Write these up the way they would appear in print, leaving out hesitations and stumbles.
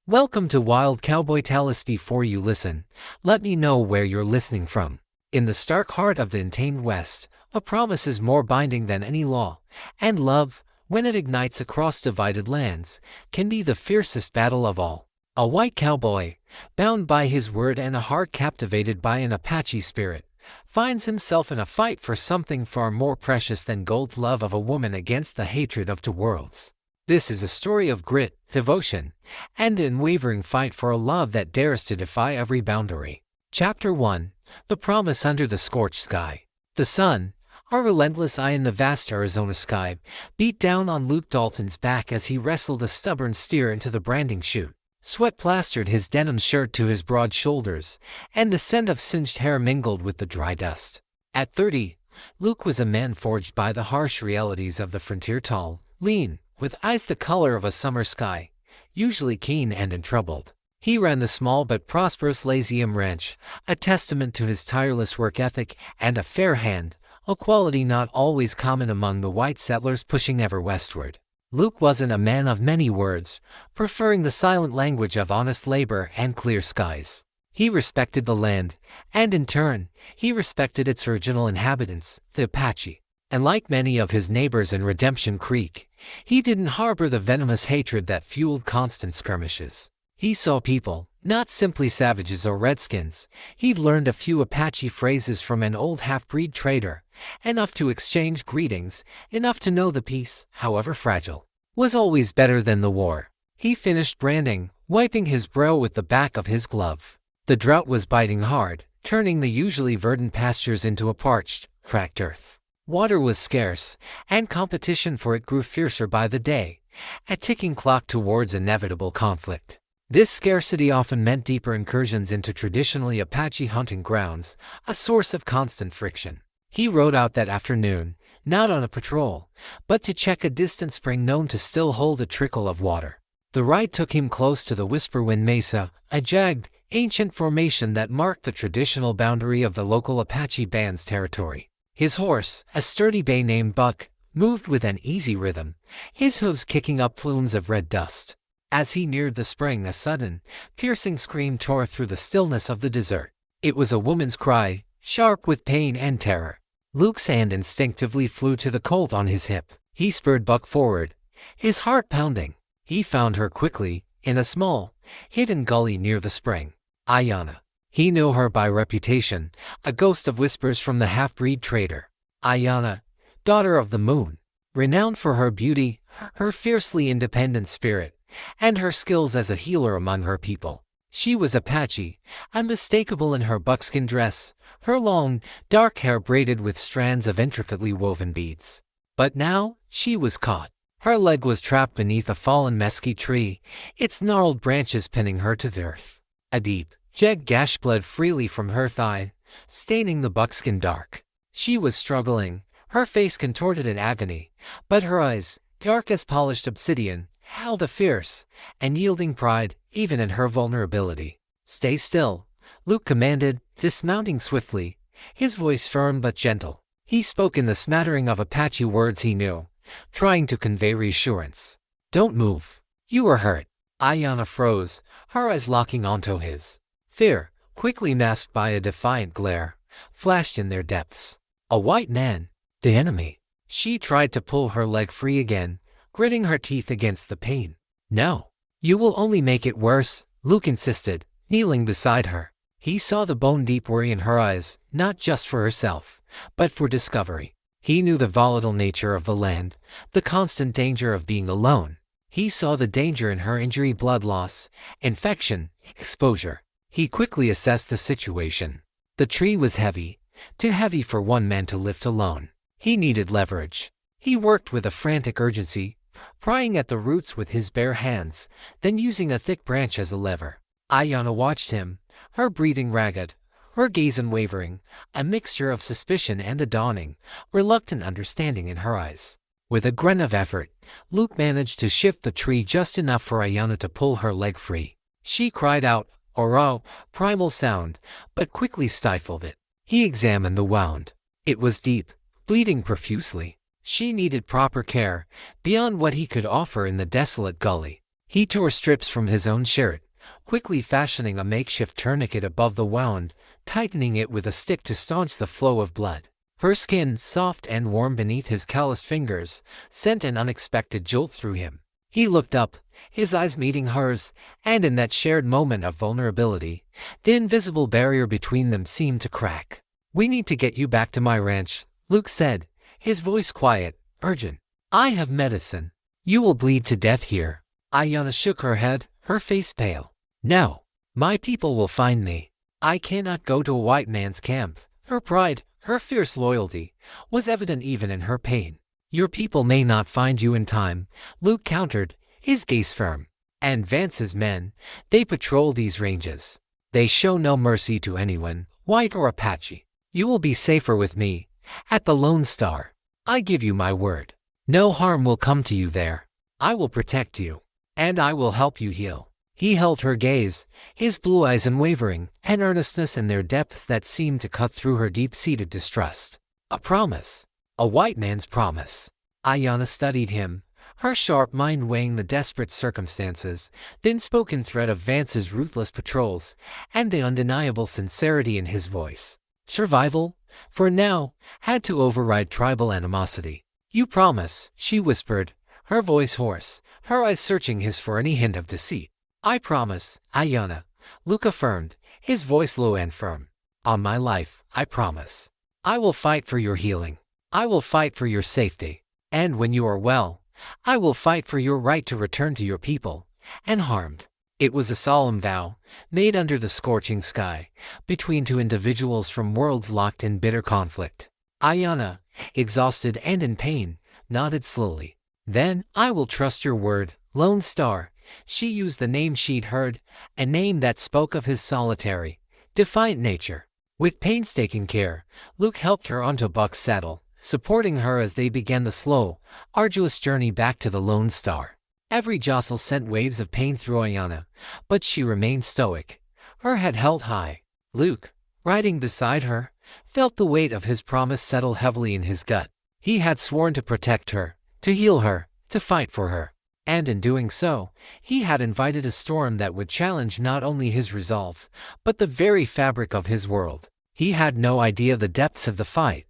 Welcome to Wild Cowboy Talus. Before you listen, let me know where you're listening from. In the stark heart of the untamed West, a promise is more binding than any law, and love, when it ignites across divided lands, can be the fiercest battle of all. A white cowboy, bound by his word and a heart captivated by an Apache spirit, finds himself in a fight for something far more precious than gold, love of a woman against the hatred of two worlds. This is a story of grit, devotion, and an unwavering fight for a love that dares to defy every boundary. Chapter 1. The Promise Under the Scorched Sky. The sun, our relentless eye in the vast Arizona sky, beat down on Luke Dalton's back as he wrestled a stubborn steer into the branding chute. Sweat plastered his denim shirt to his broad shoulders, and the scent of singed hair mingled with the dry dust. At 30, Luke was a man forged by the harsh realities of the frontier, tall, lean, with eyes the color of a summer sky, usually keen and untroubled. He ran the small but prosperous Lazium Ranch, a testament to his tireless work ethic and a fair hand, a quality not always common among the white settlers pushing ever westward. Luke wasn't a man of many words, preferring the silent language of honest labor and clear skies. He respected the land, and in turn, he respected its original inhabitants, the Apache. And like many of his neighbors in Redemption Creek, he didn't harbor the venomous hatred that fueled constant skirmishes. He saw people, not simply savages or redskins. He'd learned a few Apache phrases from an old half-breed trader, enough to exchange greetings, enough to know the peace, however fragile, was always better than the war. He finished branding, wiping his brow with the back of his glove. The drought was biting hard, turning the usually verdant pastures into a parched, cracked earth. Water was scarce, and competition for it grew fiercer by the day, a ticking clock towards inevitable conflict. This scarcity often meant deeper incursions into traditionally Apache hunting grounds, a source of constant friction. He rode out that afternoon, not on a patrol, but to check a distant spring known to still hold a trickle of water. The ride took him close to the Whisperwind Mesa, a jagged, ancient formation that marked the traditional boundary of the local Apache band's territory. His horse, a sturdy bay named Buck, moved with an easy rhythm, his hooves kicking up plumes of red dust. As he neared the spring, a sudden, piercing scream tore through the stillness of the desert. It was a woman's cry, sharp with pain and terror. Luke's hand instinctively flew to the Colt on his hip. He spurred Buck forward, his heart pounding. He found her quickly, in a small, hidden gully near the spring. Ayanna. He knew her by reputation, a ghost of whispers from the half-breed trader. Ayanna, daughter of the moon, renowned for her beauty, her fiercely independent spirit, and her skills as a healer among her people. She was Apache, unmistakable in her buckskin dress, her long, dark hair braided with strands of intricately woven beads. But now, she was caught. Her leg was trapped beneath a fallen mesquite tree, its gnarled branches pinning her to the earth. A deep, jagged gash bled freely from her thigh, staining the buckskin dark. She was struggling, her face contorted in agony, but her eyes, dark as polished obsidian, held a fierce, unyielding pride, even in her vulnerability. "Stay still," Luke commanded, dismounting swiftly, his voice firm but gentle. He spoke in the smattering of Apache words he knew, trying to convey reassurance. "Don't move. You are hurt." Ayanna froze, her eyes locking onto his. Fear, quickly masked by a defiant glare, flashed in their depths. A white man, the enemy. She tried to pull her leg free again, gritting her teeth against the pain. "No. You will only make it worse," Luke insisted, kneeling beside her. He saw the bone-deep worry in her eyes, not just for herself, but for discovery. He knew the volatile nature of the land, the constant danger of being alone. He saw the danger in her injury, blood loss, infection, exposure. He quickly assessed the situation. The tree was heavy, too heavy for one man to lift alone. He needed leverage. He worked with a frantic urgency, prying at the roots with his bare hands, then using a thick branch as a lever. Ayanna watched him, her breathing ragged, her gaze unwavering, a mixture of suspicion and a dawning, reluctant understanding in her eyes. With a grunt of effort, Luke managed to shift the tree just enough for Ayanna to pull her leg free. She cried out, a raw, primal sound, but quickly stifled it. He examined the wound. It was deep, bleeding profusely. She needed proper care, beyond what he could offer in the desolate gully. He tore strips from his own shirt, quickly fashioning a makeshift tourniquet above the wound, tightening it with a stick to staunch the flow of blood. Her skin, soft and warm beneath his calloused fingers, sent an unexpected jolt through him. He looked up, his eyes meeting hers, and in that shared moment of vulnerability, the invisible barrier between them seemed to crack. "We need to get you back to my ranch," Luke said, his voice quiet, urgent. "I have medicine. You will bleed to death here." Ayanna shook her head, her face pale. "No. My people will find me. I cannot go to a white man's camp." Her pride, her fierce loyalty, was evident even in her pain. "Your people may not find you in time," Luke countered, his gaze firm. "And Vance's men, they patrol these ranges. They show no mercy to anyone, white or Apache. You will be safer with me, at the Lone Star. I give you my word. No harm will come to you there. I will protect you, and I will help you heal." He held her gaze, his blue eyes unwavering, an earnestness in their depths that seemed to cut through her deep-seated distrust. A promise. A white man's promise. Ayanna studied him, her sharp mind weighing the desperate circumstances, the unspoken threat of Vance's ruthless patrols, and the undeniable sincerity in his voice. Survival, for now, had to override tribal animosity. "You promise," she whispered, her voice hoarse, her eyes searching his for any hint of deceit. "I promise, Ayanna," Luke affirmed, his voice low and firm. "On my life, I promise. I will fight for your healing. I will fight for your safety. And when you are well, I will fight for your right to return to your people, unharmed." It was a solemn vow, made under the scorching sky, between two individuals from worlds locked in bitter conflict. Ayanna, exhausted and in pain, nodded slowly. "Then, I will trust your word, Lone Star." She used the name she'd heard, a name that spoke of his solitary, defiant nature. With painstaking care, Luke helped her onto Buck's saddle, supporting her as they began the slow, arduous journey back to the Lone Star. Every jostle sent waves of pain through Ayanna, but she remained stoic, her head held high. Luke, riding beside her, felt the weight of his promise settle heavily in his gut. He had sworn to protect her, to heal her, to fight for her. And in doing so, he had invited a storm that would challenge not only his resolve, but the very fabric of his world. He had no idea the depths of the fight,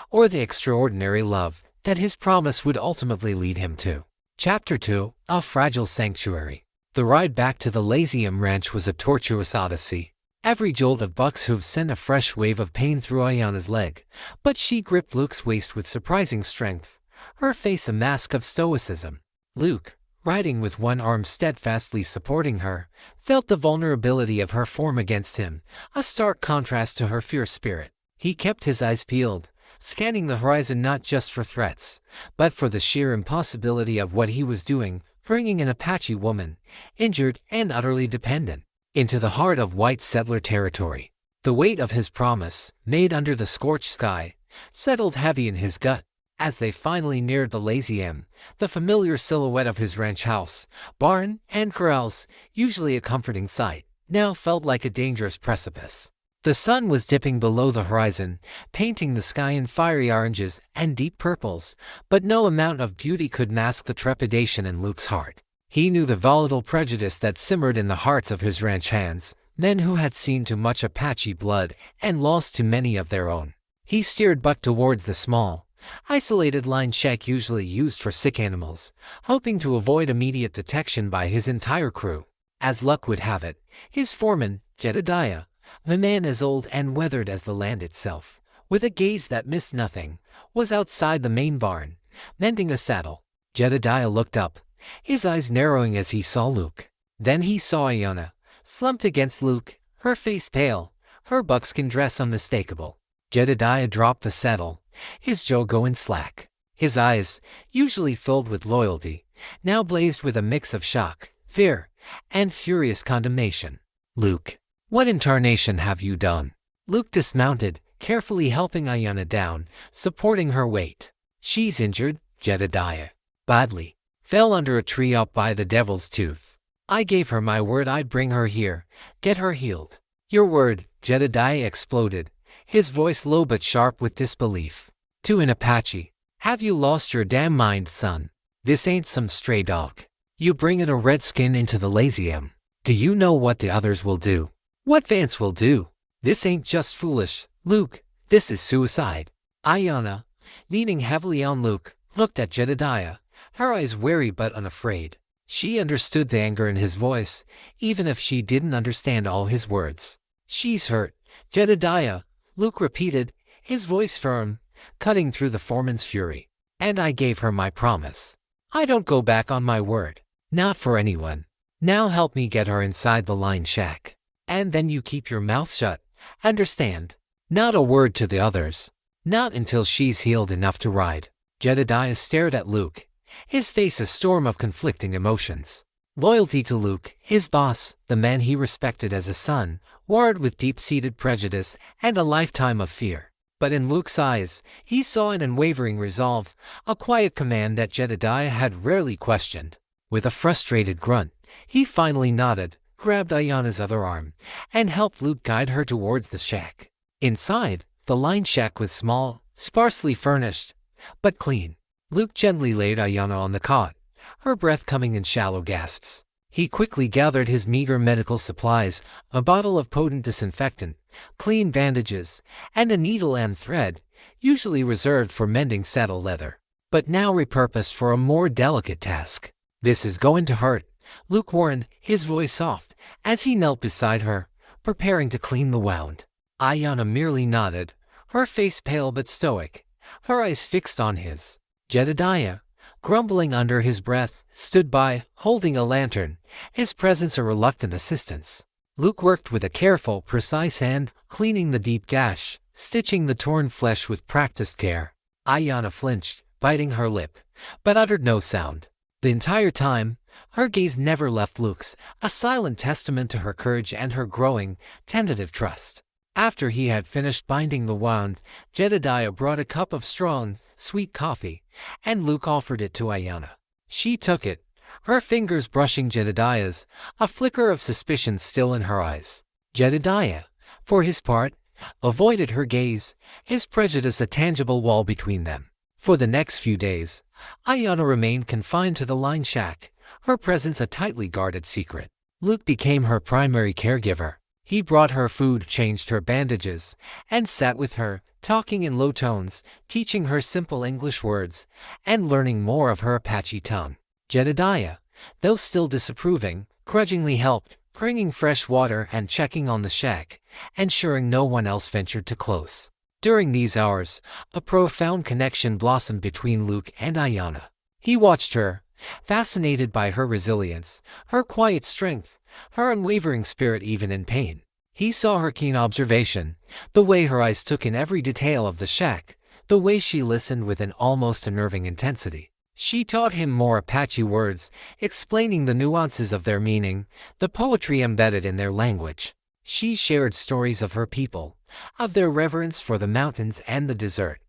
or the extraordinary love that his promise would ultimately lead him to. Chapter 2, A Fragile Sanctuary. The ride back to the Lazium Ranch was a tortuous odyssey. Every jolt of Buck's hooves sent a fresh wave of pain through Ayanna's leg, but she gripped Luke's waist with surprising strength, her face a mask of stoicism. Luke, riding with one arm steadfastly supporting her, felt the vulnerability of her form against him, a stark contrast to her fierce spirit. He kept his eyes peeled, scanning the horizon not just for threats, but for the sheer impossibility of what he was doing, bringing an Apache woman, injured and utterly dependent, into the heart of white settler territory. The weight of his promise, made under the scorched sky, settled heavy in his gut. As they finally neared the Lazium, the familiar silhouette of his ranch house, barn, and corrals, usually a comforting sight, now felt like a dangerous precipice. The sun was dipping below the horizon, painting the sky in fiery oranges and deep purples, but no amount of beauty could mask the trepidation in Luke's heart. He knew the volatile prejudice that simmered in the hearts of his ranch hands, men who had seen too much Apache blood and lost too many of their own. He steered Buck towards the small, isolated line shack usually used for sick animals, hoping to avoid immediate detection by his entire crew. As luck would have it, his foreman, Jedediah, a man as old and weathered as the land itself, with a gaze that missed nothing, was outside the main barn, mending a saddle. Jedediah looked up, his eyes narrowing as he saw Luke. Then he saw Ayanna, slumped against Luke, her face pale, her buckskin dress unmistakable. Jedediah dropped the saddle, his jaw going slack. His eyes, usually filled with loyalty, now blazed with a mix of shock, fear, and furious condemnation. "Luke, what in tarnation have you done?" Luke dismounted, carefully helping Ayanna down, supporting her weight. "She's injured, Jedediah. Badly. Fell under a tree up by the Devil's Tooth. I gave her my word I'd bring her here, get her healed." "Your word," Jedediah exploded, his voice low but sharp with disbelief. "To an Apache. Have you lost your damn mind, son? This ain't some stray dog. You bring in a redskin into the Lazium. Do you know what the others will do? What Vance will do? This ain't just foolish, Luke. This is suicide. Ayanna, leaning heavily on Luke, looked at Jedediah, her eyes wary but unafraid. She understood the anger in his voice, even if she didn't understand all his words. She's hurt, Jedediah, Luke repeated, his voice firm, cutting through the foreman's fury. And I gave her my promise. I don't go back on my word. Not for anyone. Now help me get her inside the line shack. And then you keep your mouth shut. Understand? Not a word to the others. Not until she's healed enough to ride. Jedediah stared at Luke, his face a storm of conflicting emotions. Loyalty to Luke, his boss, the man he respected as a son, warred with deep-seated prejudice and a lifetime of fear. But in Luke's eyes, he saw an unwavering resolve, a quiet command that Jedediah had rarely questioned. With a frustrated grunt, he finally nodded, grabbed Ayanna's other arm, and helped Luke guide her towards the shack. Inside, the line shack was small, sparsely furnished, but clean. Luke gently laid Ayanna on the cot, her breath coming in shallow gasps. He quickly gathered his meager medical supplies, a bottle of potent disinfectant, clean bandages, and a needle and thread, usually reserved for mending saddle leather, but now repurposed for a more delicate task. This is going to hurt, Luke warned, his voice soft, as he knelt beside her, preparing to clean the wound. Ayanna merely nodded, her face pale but stoic, her eyes fixed on his. Jedediah, grumbling under his breath, stood by, holding a lantern, his presence a reluctant assistance. Luke worked with a careful, precise hand, cleaning the deep gash, stitching the torn flesh with practiced care. Ayanna flinched, biting her lip, but uttered no sound. The entire time, her gaze never left Luke's, a silent testament to her courage and her growing, tentative trust. After he had finished binding the wound, Jedediah brought a cup of strong, sweet coffee, and Luke offered it to Ayanna. She took it, her fingers brushing Jedediah's, a flicker of suspicion still in her eyes. Jedediah, for his part, avoided her gaze, his prejudice a tangible wall between them. For the next few days, Ayanna remained confined to the line shack, her presence a tightly guarded secret. Luke became her primary caregiver. He brought her food, changed her bandages, and sat with her, talking in low tones, teaching her simple English words, and learning more of her Apache tongue. Jedediah, though still disapproving, grudgingly helped, bringing fresh water and checking on the shack, ensuring no one else ventured too close. During these hours, a profound connection blossomed between Luke and Ayanna. He watched her, fascinated by her resilience, her quiet strength, her unwavering spirit even in pain. He saw her keen observation, the way her eyes took in every detail of the shack, the way she listened with an almost unnerving intensity. She taught him more Apache words, explaining the nuances of their meaning, the poetry embedded in their language. She shared stories of her people, of their reverence for the mountains and the desert,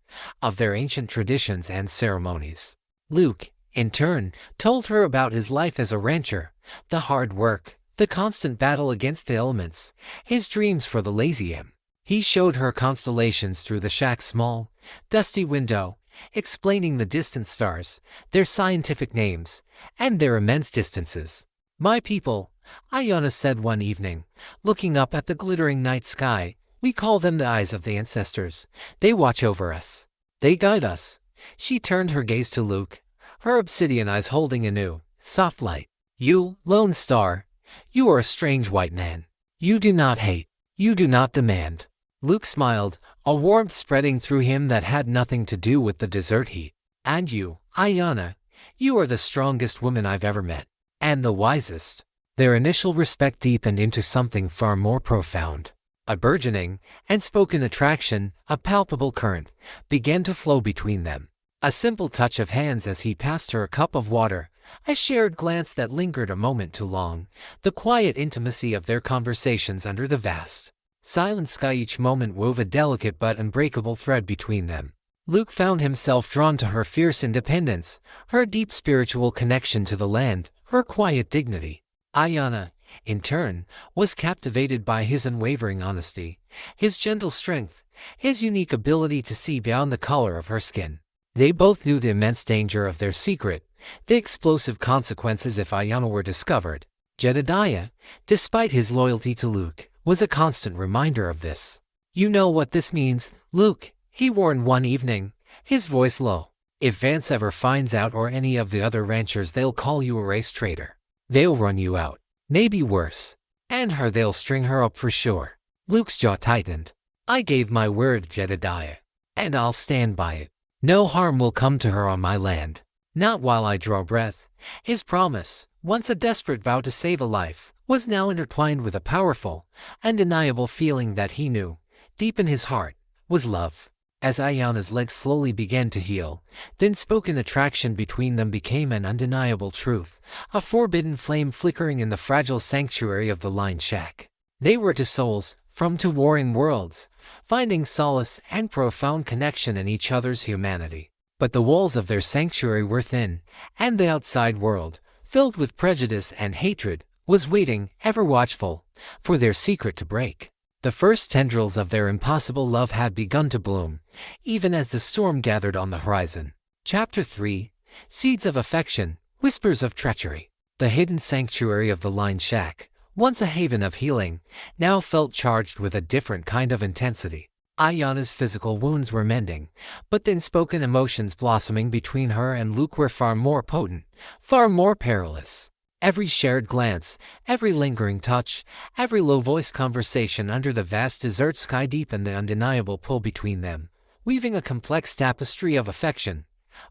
of their ancient traditions and ceremonies. Luke, in turn, told her about his life as a rancher, the hard work, the constant battle against the elements, his dreams for the Lazium. He showed her constellations through the shack's small, dusty window, explaining the distant stars, their scientific names, and their immense distances. "My people," Ayanna said one evening, looking up at the glittering night sky, "we call them the eyes of the ancestors. They watch over us. They guide us." She turned her gaze to Luke, her obsidian eyes holding a new, soft light. "You, lone star, you are a strange white man. You do not hate. You do not demand." Luke smiled, a warmth spreading through him that had nothing to do with the desert heat. "And you, Ayanna, you are the strongest woman I've ever met. And the wisest." Their initial respect deepened into something far more profound. A burgeoning and spoken attraction, a palpable current, began to flow between them. A simple touch of hands as he passed her a cup of water, a shared glance that lingered a moment too long, the quiet intimacy of their conversations under the vast, silent sky each moment wove a delicate but unbreakable thread between them. Luke found himself drawn to her fierce independence, her deep spiritual connection to the land, her quiet dignity. Ayanna, in turn, was captivated by his unwavering honesty, his gentle strength, his unique ability to see beyond the color of her skin. They both knew the immense danger of their secret, the explosive consequences if Ayanna were discovered. Jedediah, despite his loyalty to Luke, was a constant reminder of this. "You know what this means, Luke," he warned one evening, his voice low. "If Vance ever finds out, or any of the other ranchers, they'll call you a race traitor. They'll run you out. Maybe worse. And they'll string her up for sure." Luke's jaw tightened. "I gave my word, Jedediah, and I'll stand by it. No harm will come to her on my land. Not while I draw breath." His promise, once a desperate vow to save a life, was now intertwined with a powerful, undeniable feeling that he knew, deep in his heart, was love. As Ayanna's legs slowly began to heal, the unspoken attraction between them became an undeniable truth, a forbidden flame flickering in the fragile sanctuary of the lined shack. They were two souls, from two warring worlds, finding solace and profound connection in each other's humanity. But the walls of their sanctuary were thin, and the outside world, filled with prejudice and hatred, was waiting, ever watchful, for their secret to break. The first tendrils of their impossible love had begun to bloom, even as the storm gathered on the horizon. Chapter 3: Seeds of Affection, Whispers of Treachery. The hidden sanctuary of the lined shack, once a haven of healing, now felt charged with a different kind of intensity. Ayanna's physical wounds were mending, but the unspoken emotions blossoming between her and Luke were far more potent, far more perilous. Every shared glance, every lingering touch, every low-voiced conversation under the vast desert sky deepened the undeniable pull between them, weaving a complex tapestry of affection,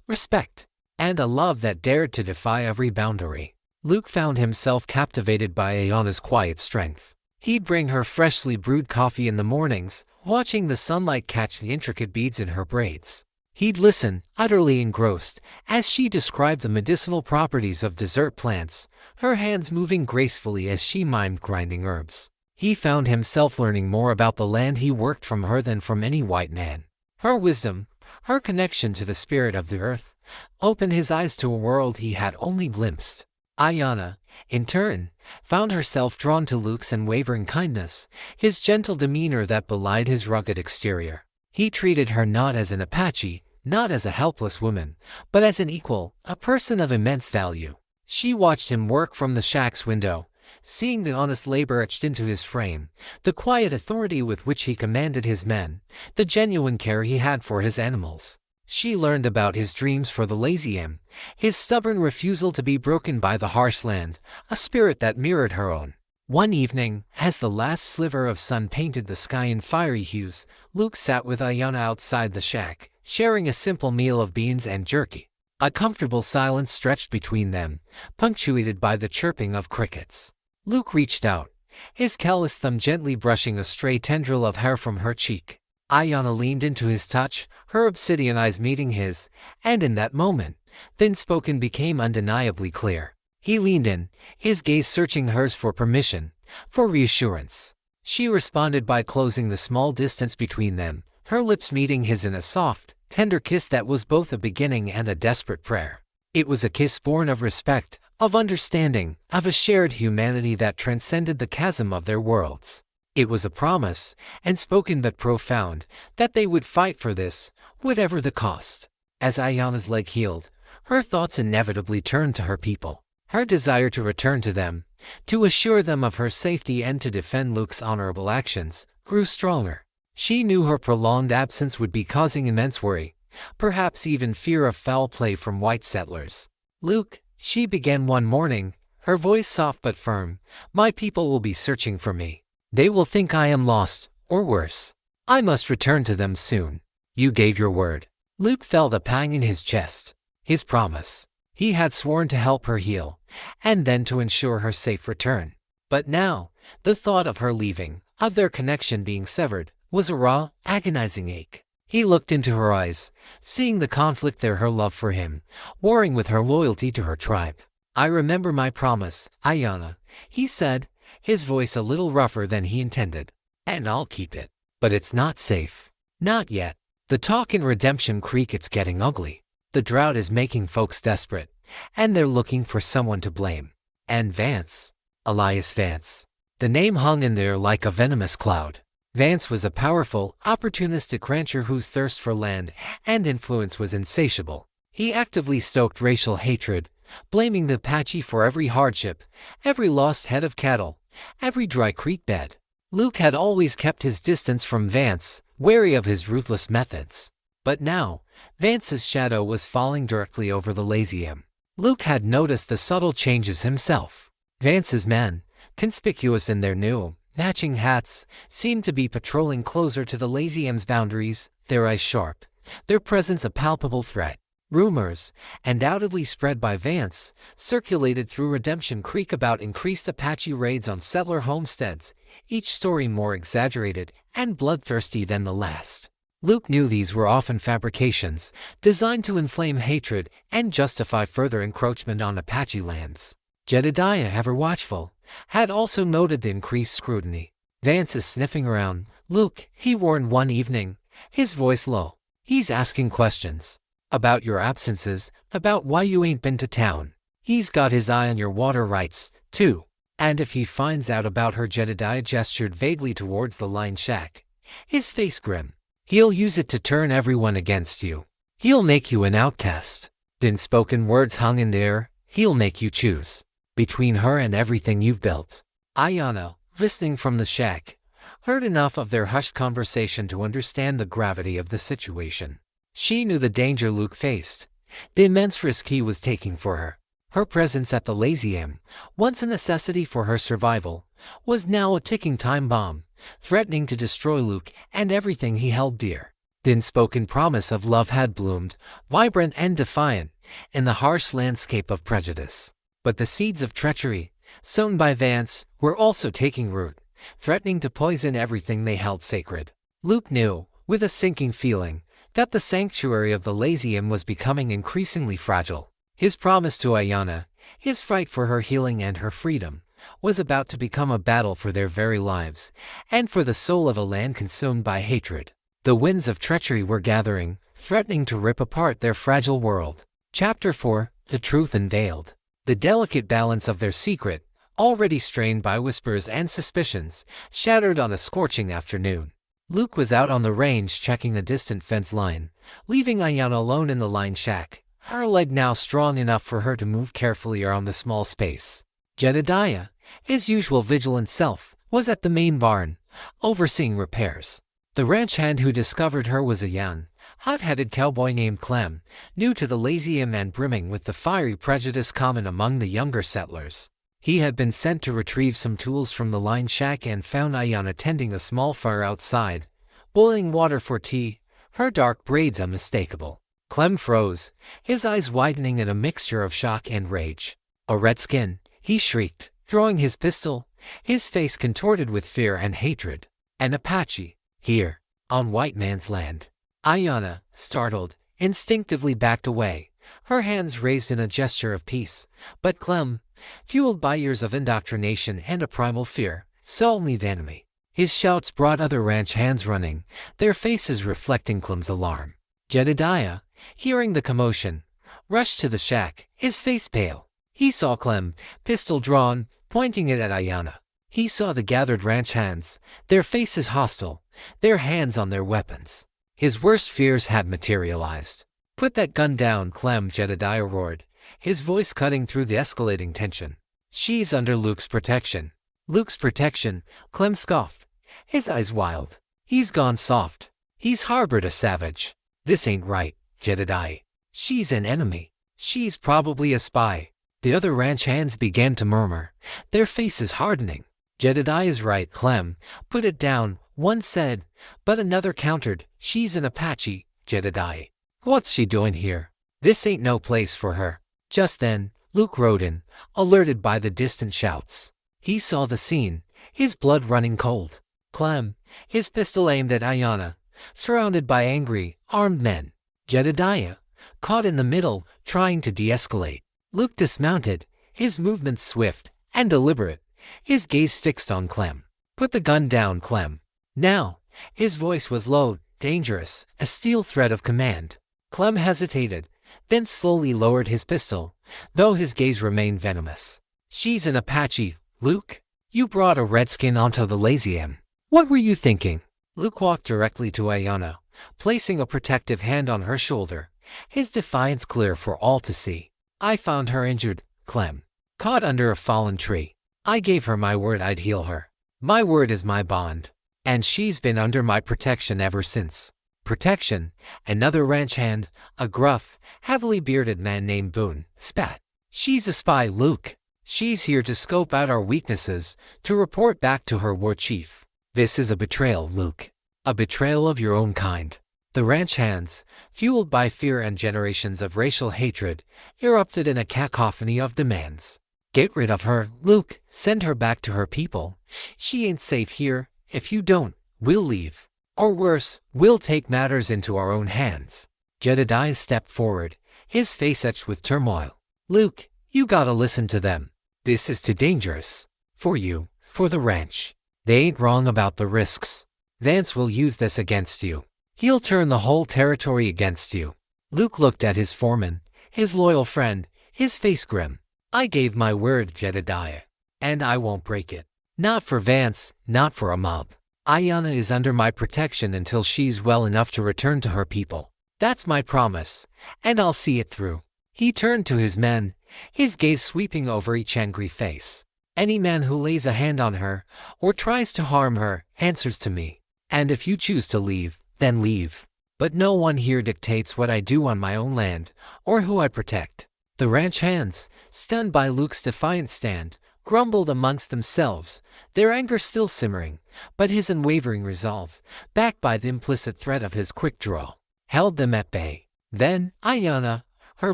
respect, and a love that dared to defy every boundary. Luke found himself captivated by Ayanna's quiet strength. He'd bring her freshly brewed coffee in the mornings, watching the sunlight catch the intricate beads in her braids. He'd listen, utterly engrossed, as she described the medicinal properties of desert plants, her hands moving gracefully as she mimed grinding herbs. He found himself learning more about the land he worked from her than from any white man. Her wisdom, her connection to the spirit of the earth, opened his eyes to a world he had only glimpsed. Ayanna, in turn, found herself drawn to Luke's unwavering kindness, his gentle demeanor that belied his rugged exterior. He treated her not as an Apache, not as a helpless woman, but as an equal, a person of immense value. She watched him work from the shack's window, seeing the honest labor etched into his frame, the quiet authority with which he commanded his men, the genuine care he had for his animals. She learned about his dreams for the lazy M, his stubborn refusal to be broken by the harsh land, a spirit that mirrored her own. One evening, as the last sliver of sun painted the sky in fiery hues, Luke sat with Ayanna outside the shack, sharing a simple meal of beans and jerky. A comfortable silence stretched between them, punctuated by the chirping of crickets. Luke reached out, his callous thumb gently brushing a stray tendril of hair from her cheek. Ayanna leaned into his touch, her obsidian eyes meeting his, and in that moment, the unspoken became undeniably clear. He leaned in, his gaze searching hers for permission, for reassurance. She responded by closing the small distance between them, her lips meeting his in a soft, tender kiss that was both a beginning and a desperate prayer. It was a kiss born of respect, of understanding, of a shared humanity that transcended the chasm of their worlds. It was a promise, unspoken but profound, that they would fight for this, whatever the cost. As Ayanna's leg healed, her thoughts inevitably turned to her people. Her desire to return to them, to assure them of her safety and to defend Luke's honorable actions, grew stronger. She knew her prolonged absence would be causing immense worry, perhaps even fear of foul play from white settlers. "Luke," she began one morning, her voice soft but firm, "my people will be searching for me. They will think I am lost, or worse. I must return to them soon. You gave your word." Luke felt a pang in his chest. His promise. He had sworn to help her heal, and then to ensure her safe return. But now, the thought of her leaving, of their connection being severed, was a raw, agonizing ache. He looked into her eyes, seeing the conflict there, her love for him, warring with her loyalty to her tribe. "I remember my promise, Ayanna," he said, his voice a little rougher than he intended. "And I'll keep it. But it's not safe. Not yet. The talk in Redemption Creek, it's getting ugly. The drought is making folks desperate, and they're looking for someone to blame. And Vance. Elias Vance." The name hung in there like a venomous cloud. Vance was a powerful, opportunistic rancher whose thirst for land and influence was insatiable. He actively stoked racial hatred, blaming the Apache for every hardship, every lost head of cattle, every dry creek bed. Luke had always kept his distance from Vance, wary of his ruthless methods. But now, Vance's shadow was falling directly over the Lazium. Luke had noticed the subtle changes himself. Vance's men, conspicuous in their new, matching hats, seemed to be patrolling closer to the Lazium's boundaries, their eyes sharp, their presence a palpable threat. Rumors, undoubtedly spread by Vance, circulated through Redemption Creek about increased Apache raids on settler homesteads, each story more exaggerated and bloodthirsty than the last. Luke knew these were often fabrications, designed to inflame hatred and justify further encroachment on Apache lands. Jedediah, ever watchful, had also noted the increased scrutiny. Vance is sniffing around. Luke, he warned one evening, his voice low. He's asking questions. About your absences, about why you ain't been to town. He's got his eye on your water rights, too. And if he finds out about her, Jedediah gestured vaguely towards the line shack, his face grim. He'll use it to turn everyone against you. He'll make you an outcast. Thin spoken words hung in the air. He'll make you choose between her and everything you've built. Ayanna, listening from the shack, heard enough of their hushed conversation to understand the gravity of the situation. She knew the danger Luke faced, the immense risk he was taking for her. Her presence at the Lazium, once a necessity for her survival, was now a ticking time bomb, threatening to destroy Luke and everything he held dear. The unspoken promise of love had bloomed, vibrant and defiant, in the harsh landscape of prejudice. But the seeds of treachery, sown by Vance, were also taking root, threatening to poison everything they held sacred. Luke knew, with a sinking feeling, that the sanctuary of the Lazium was becoming increasingly fragile. His promise to Ayanna, his fight for her healing and her freedom, was about to become a battle for their very lives, and for the soul of a land consumed by hatred. The winds of treachery were gathering, threatening to rip apart their fragile world. Chapter 4, The Truth Unveiled. The delicate balance of their secret, already strained by whispers and suspicions, shattered on a scorching afternoon. Luke was out on the range checking a distant fence line, leaving Ayanna alone in the line shack, her leg now strong enough for her to move carefully around the small space. Jedediah, his usual vigilant self, was at the main barn, overseeing repairs. The ranch hand who discovered her was a young, hot-headed cowboy named Clem, new to the Lazium and brimming with the fiery prejudice common among the younger settlers. He had been sent to retrieve some tools from the line shack and found Ayanna tending a small fire outside, boiling water for tea, her dark braids unmistakable. Clem froze, his eyes widening in a mixture of shock and rage. "A redskin," he shrieked, drawing his pistol, his face contorted with fear and hatred. "An Apache, here, on white man's land." Ayanna, startled, instinctively backed away, her hands raised in a gesture of peace. But Clem, fueled by years of indoctrination and a primal fear, saw only the enemy. His shouts brought other ranch hands running, their faces reflecting Clem's alarm. Jedediah, hearing the commotion, rushed to the shack, his face pale. He saw Clem, pistol drawn, pointing it at Ayanna. He saw the gathered ranch hands, their faces hostile, their hands on their weapons. His worst fears had materialized. "Put that gun down, Clem," Jedediah roared, his voice cutting through the escalating tension. "She's under Luke's protection." "Luke's protection," Clem scoffed, his eyes wild. "He's gone soft. He's harbored a savage." "This ain't right, Jedediah. She's an enemy. She's probably a spy." The other ranch hands began to murmur, their faces hardening. "Jedediah's right, Clem. Put it down," one said, but another countered, "She's an Apache, Jedediah. What's she doing here? This ain't no place for her." Just then, Luke rode in, alerted by the distant shouts. He saw the scene, his blood running cold. Clem, his pistol aimed at Ayanna, surrounded by angry, armed men. Jedediah, caught in the middle, trying to de-escalate. Luke dismounted, his movements swift and deliberate, his gaze fixed on Clem. "Put the gun down, Clem." Now, his voice was low, dangerous, a steel thread of command. Clem hesitated, then slowly lowered his pistol, though his gaze remained venomous. "She's an Apache, Luke. You brought a redskin onto the Lazium. What were you thinking?" Luke walked directly to Ayanna, placing a protective hand on her shoulder, his defiance clear for all to see. I found her injured, Clem, caught under a fallen tree. I gave her my word I'd heal her. My word is my bond. And she's been under my protection ever since. Protection, another ranch hand, a gruff, heavily bearded man named Boone, spat. She's a spy, Luke. She's here to scope out our weaknesses, to report back to her war chief. This is a betrayal, Luke. A betrayal of your own kind. The ranch hands, fueled by fear and generations of racial hatred, erupted in a cacophony of demands. Get rid of her, Luke. Send her back to her people. She ain't safe here. If you don't, we'll leave. Or worse, we'll take matters into our own hands. Jedediah stepped forward, his face etched with turmoil. Luke, you gotta listen to them. This is too dangerous. For you, for the ranch. They ain't wrong about the risks. Vance will use this against you. He'll turn the whole territory against you. Luke looked at his foreman, his loyal friend, his face grim. I gave my word, Jedediah. And I won't break it. Not for Vance, not for a mob. Ayanna is under my protection until she's well enough to return to her people. That's my promise, and I'll see it through. He turned to his men, his gaze sweeping over each angry face. Any man who lays a hand on her, or tries to harm her, answers to me. And if you choose to leave, then leave. But no one here dictates what I do on my own land, or who I protect. The ranch hands, stunned by Luke's defiant stand, grumbled amongst themselves, their anger still simmering, but his unwavering resolve, backed by the implicit threat of his quick draw, held them at bay. Then, Ayanna, her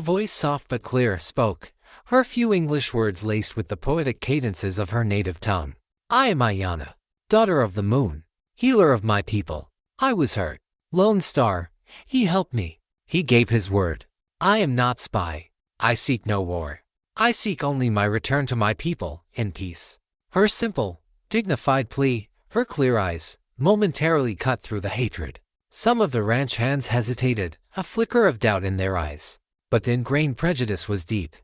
voice soft but clear, spoke, her few English words laced with the poetic cadences of her native tongue. I am Ayanna, daughter of the moon, healer of my people. I was hurt. Lone Star, he helped me. He gave his word. I am not spy. I seek no war. I seek only my return to my people, in peace. Her simple, dignified plea, her clear eyes, momentarily cut through the hatred. Some of the ranch hands hesitated, a flicker of doubt in their eyes. But the ingrained prejudice was deep,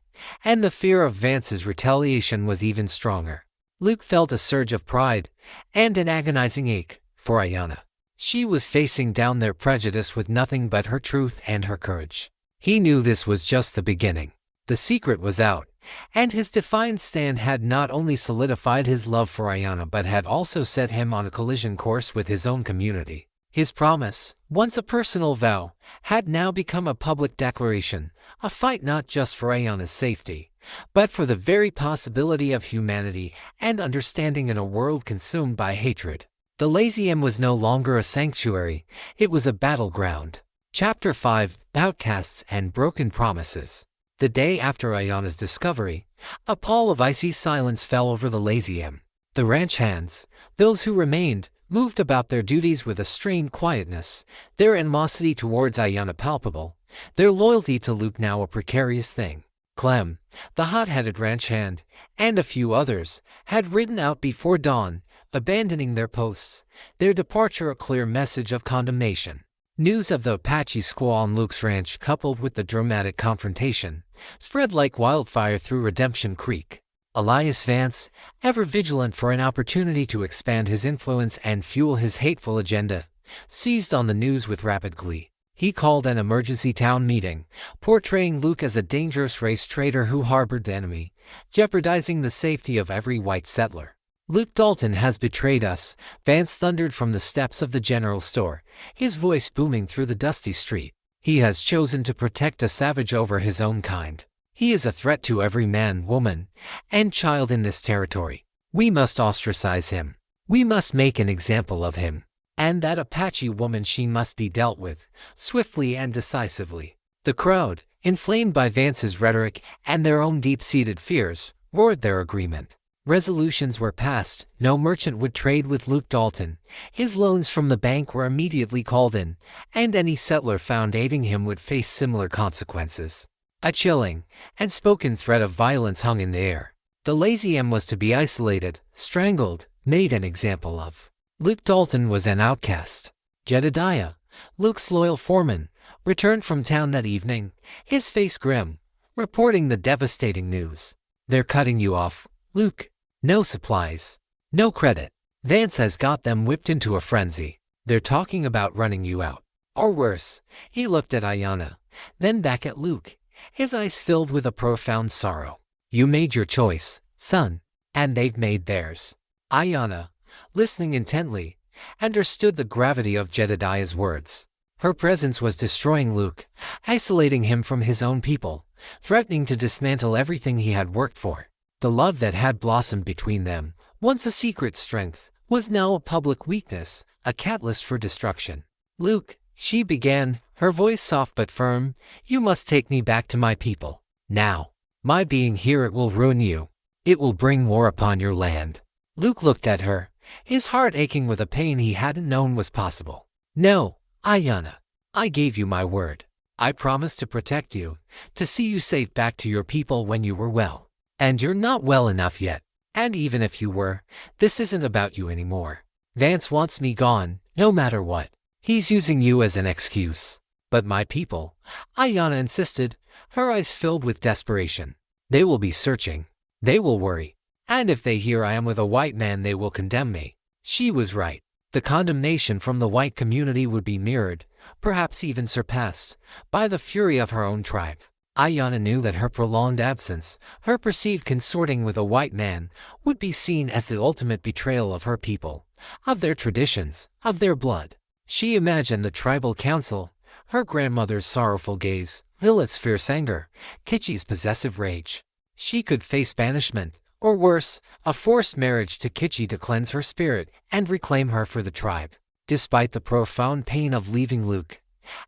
and the fear of Vance's retaliation was even stronger. Luke felt a surge of pride, and an agonizing ache, for Ayanna. She was facing down their prejudice with nothing but her truth and her courage. He knew this was just the beginning. The secret was out, and his defiant stand had not only solidified his love for Ayanna but had also set him on a collision course with his own community. His promise, once a personal vow, had now become a public declaration, a fight not just for Ayanna's safety, but for the very possibility of humanity and understanding in a world consumed by hatred. The Lazium was no longer a sanctuary, it was a battleground. Chapter 5, Outcasts and Broken Promises. The day after Ayanna's discovery, a pall of icy silence fell over the Lazium. The ranch hands, those who remained, moved about their duties with a strained quietness, their animosity towards Ayanna palpable, their loyalty to Luke now a precarious thing. Clem, the hot-headed ranch hand, and a few others, had ridden out before dawn, abandoning their posts, their departure a clear message of condemnation. News of the Apache squaw on Luke's ranch, coupled with the dramatic confrontation, spread like wildfire through Redemption Creek. Elias Vance, ever vigilant for an opportunity to expand his influence and fuel his hateful agenda, seized on the news with rapid glee. He called an emergency town meeting, portraying Luke as a dangerous race traitor who harbored the enemy, jeopardizing the safety of every white settler. Luke Dalton has betrayed us, Vance thundered from the steps of the general store, his voice booming through the dusty street. He has chosen to protect a savage over his own kind. He is a threat to every man, woman, and child in this territory. We must ostracize him. We must make an example of him. And that Apache woman, she must be dealt with, swiftly and decisively. The crowd, inflamed by Vance's rhetoric and their own deep-seated fears, roared their agreement. Resolutions were passed. No merchant would trade with Luke Dalton. His loans from the bank were immediately called in, and any settler found aiding him would face similar consequences. A chilling and spoken threat of violence hung in the air. The Lazium was to be isolated, strangled, made an example of. Luke Dalton was an outcast. Jedediah, Luke's loyal foreman, returned from town that evening, his face grim, reporting the devastating news. They're cutting you off, Luke. No supplies. No credit. Vance has got them whipped into a frenzy. They're talking about running you out. Or worse. He looked at Ayanna, then back at Luke, his eyes filled with a profound sorrow. "You made your choice, son, and they've made theirs." Ayanna, listening intently, understood the gravity of Jedediah's words. Her presence was destroying Luke, isolating him from his own people, threatening to dismantle everything he had worked for. The love that had blossomed between them, once a secret strength, was now a public weakness, a catalyst for destruction. "Luke," she began, her voice soft but firm, "you must take me back to my people. Now. My being here, it will ruin you. It will bring war upon your land." Luke looked at her, his heart aching with a pain he hadn't known was possible. "No, Ayanna. I gave you my word. I promised to protect you, to see you safe back to your people when you were well. And you're not well enough yet. And even if you were, this isn't about you anymore. Vance wants me gone, no matter what. He's using you as an excuse." "But my people," Ayanna insisted, her eyes filled with desperation. "They will be searching. They will worry. And if they hear I am with a white man, they will condemn me." She was right. The condemnation from the white community would be mirrored, perhaps even surpassed, by the fury of her own tribe. Ayanna knew that her prolonged absence, her perceived consorting with a white man, would be seen as the ultimate betrayal of her people, of their traditions, of their blood. She imagined the tribal council, her grandmother's sorrowful gaze, Lilith's fierce anger, Kitchi's possessive rage. She could face banishment, or worse, a forced marriage to Kitchi to cleanse her spirit and reclaim her for the tribe. Despite the profound pain of leaving Luke,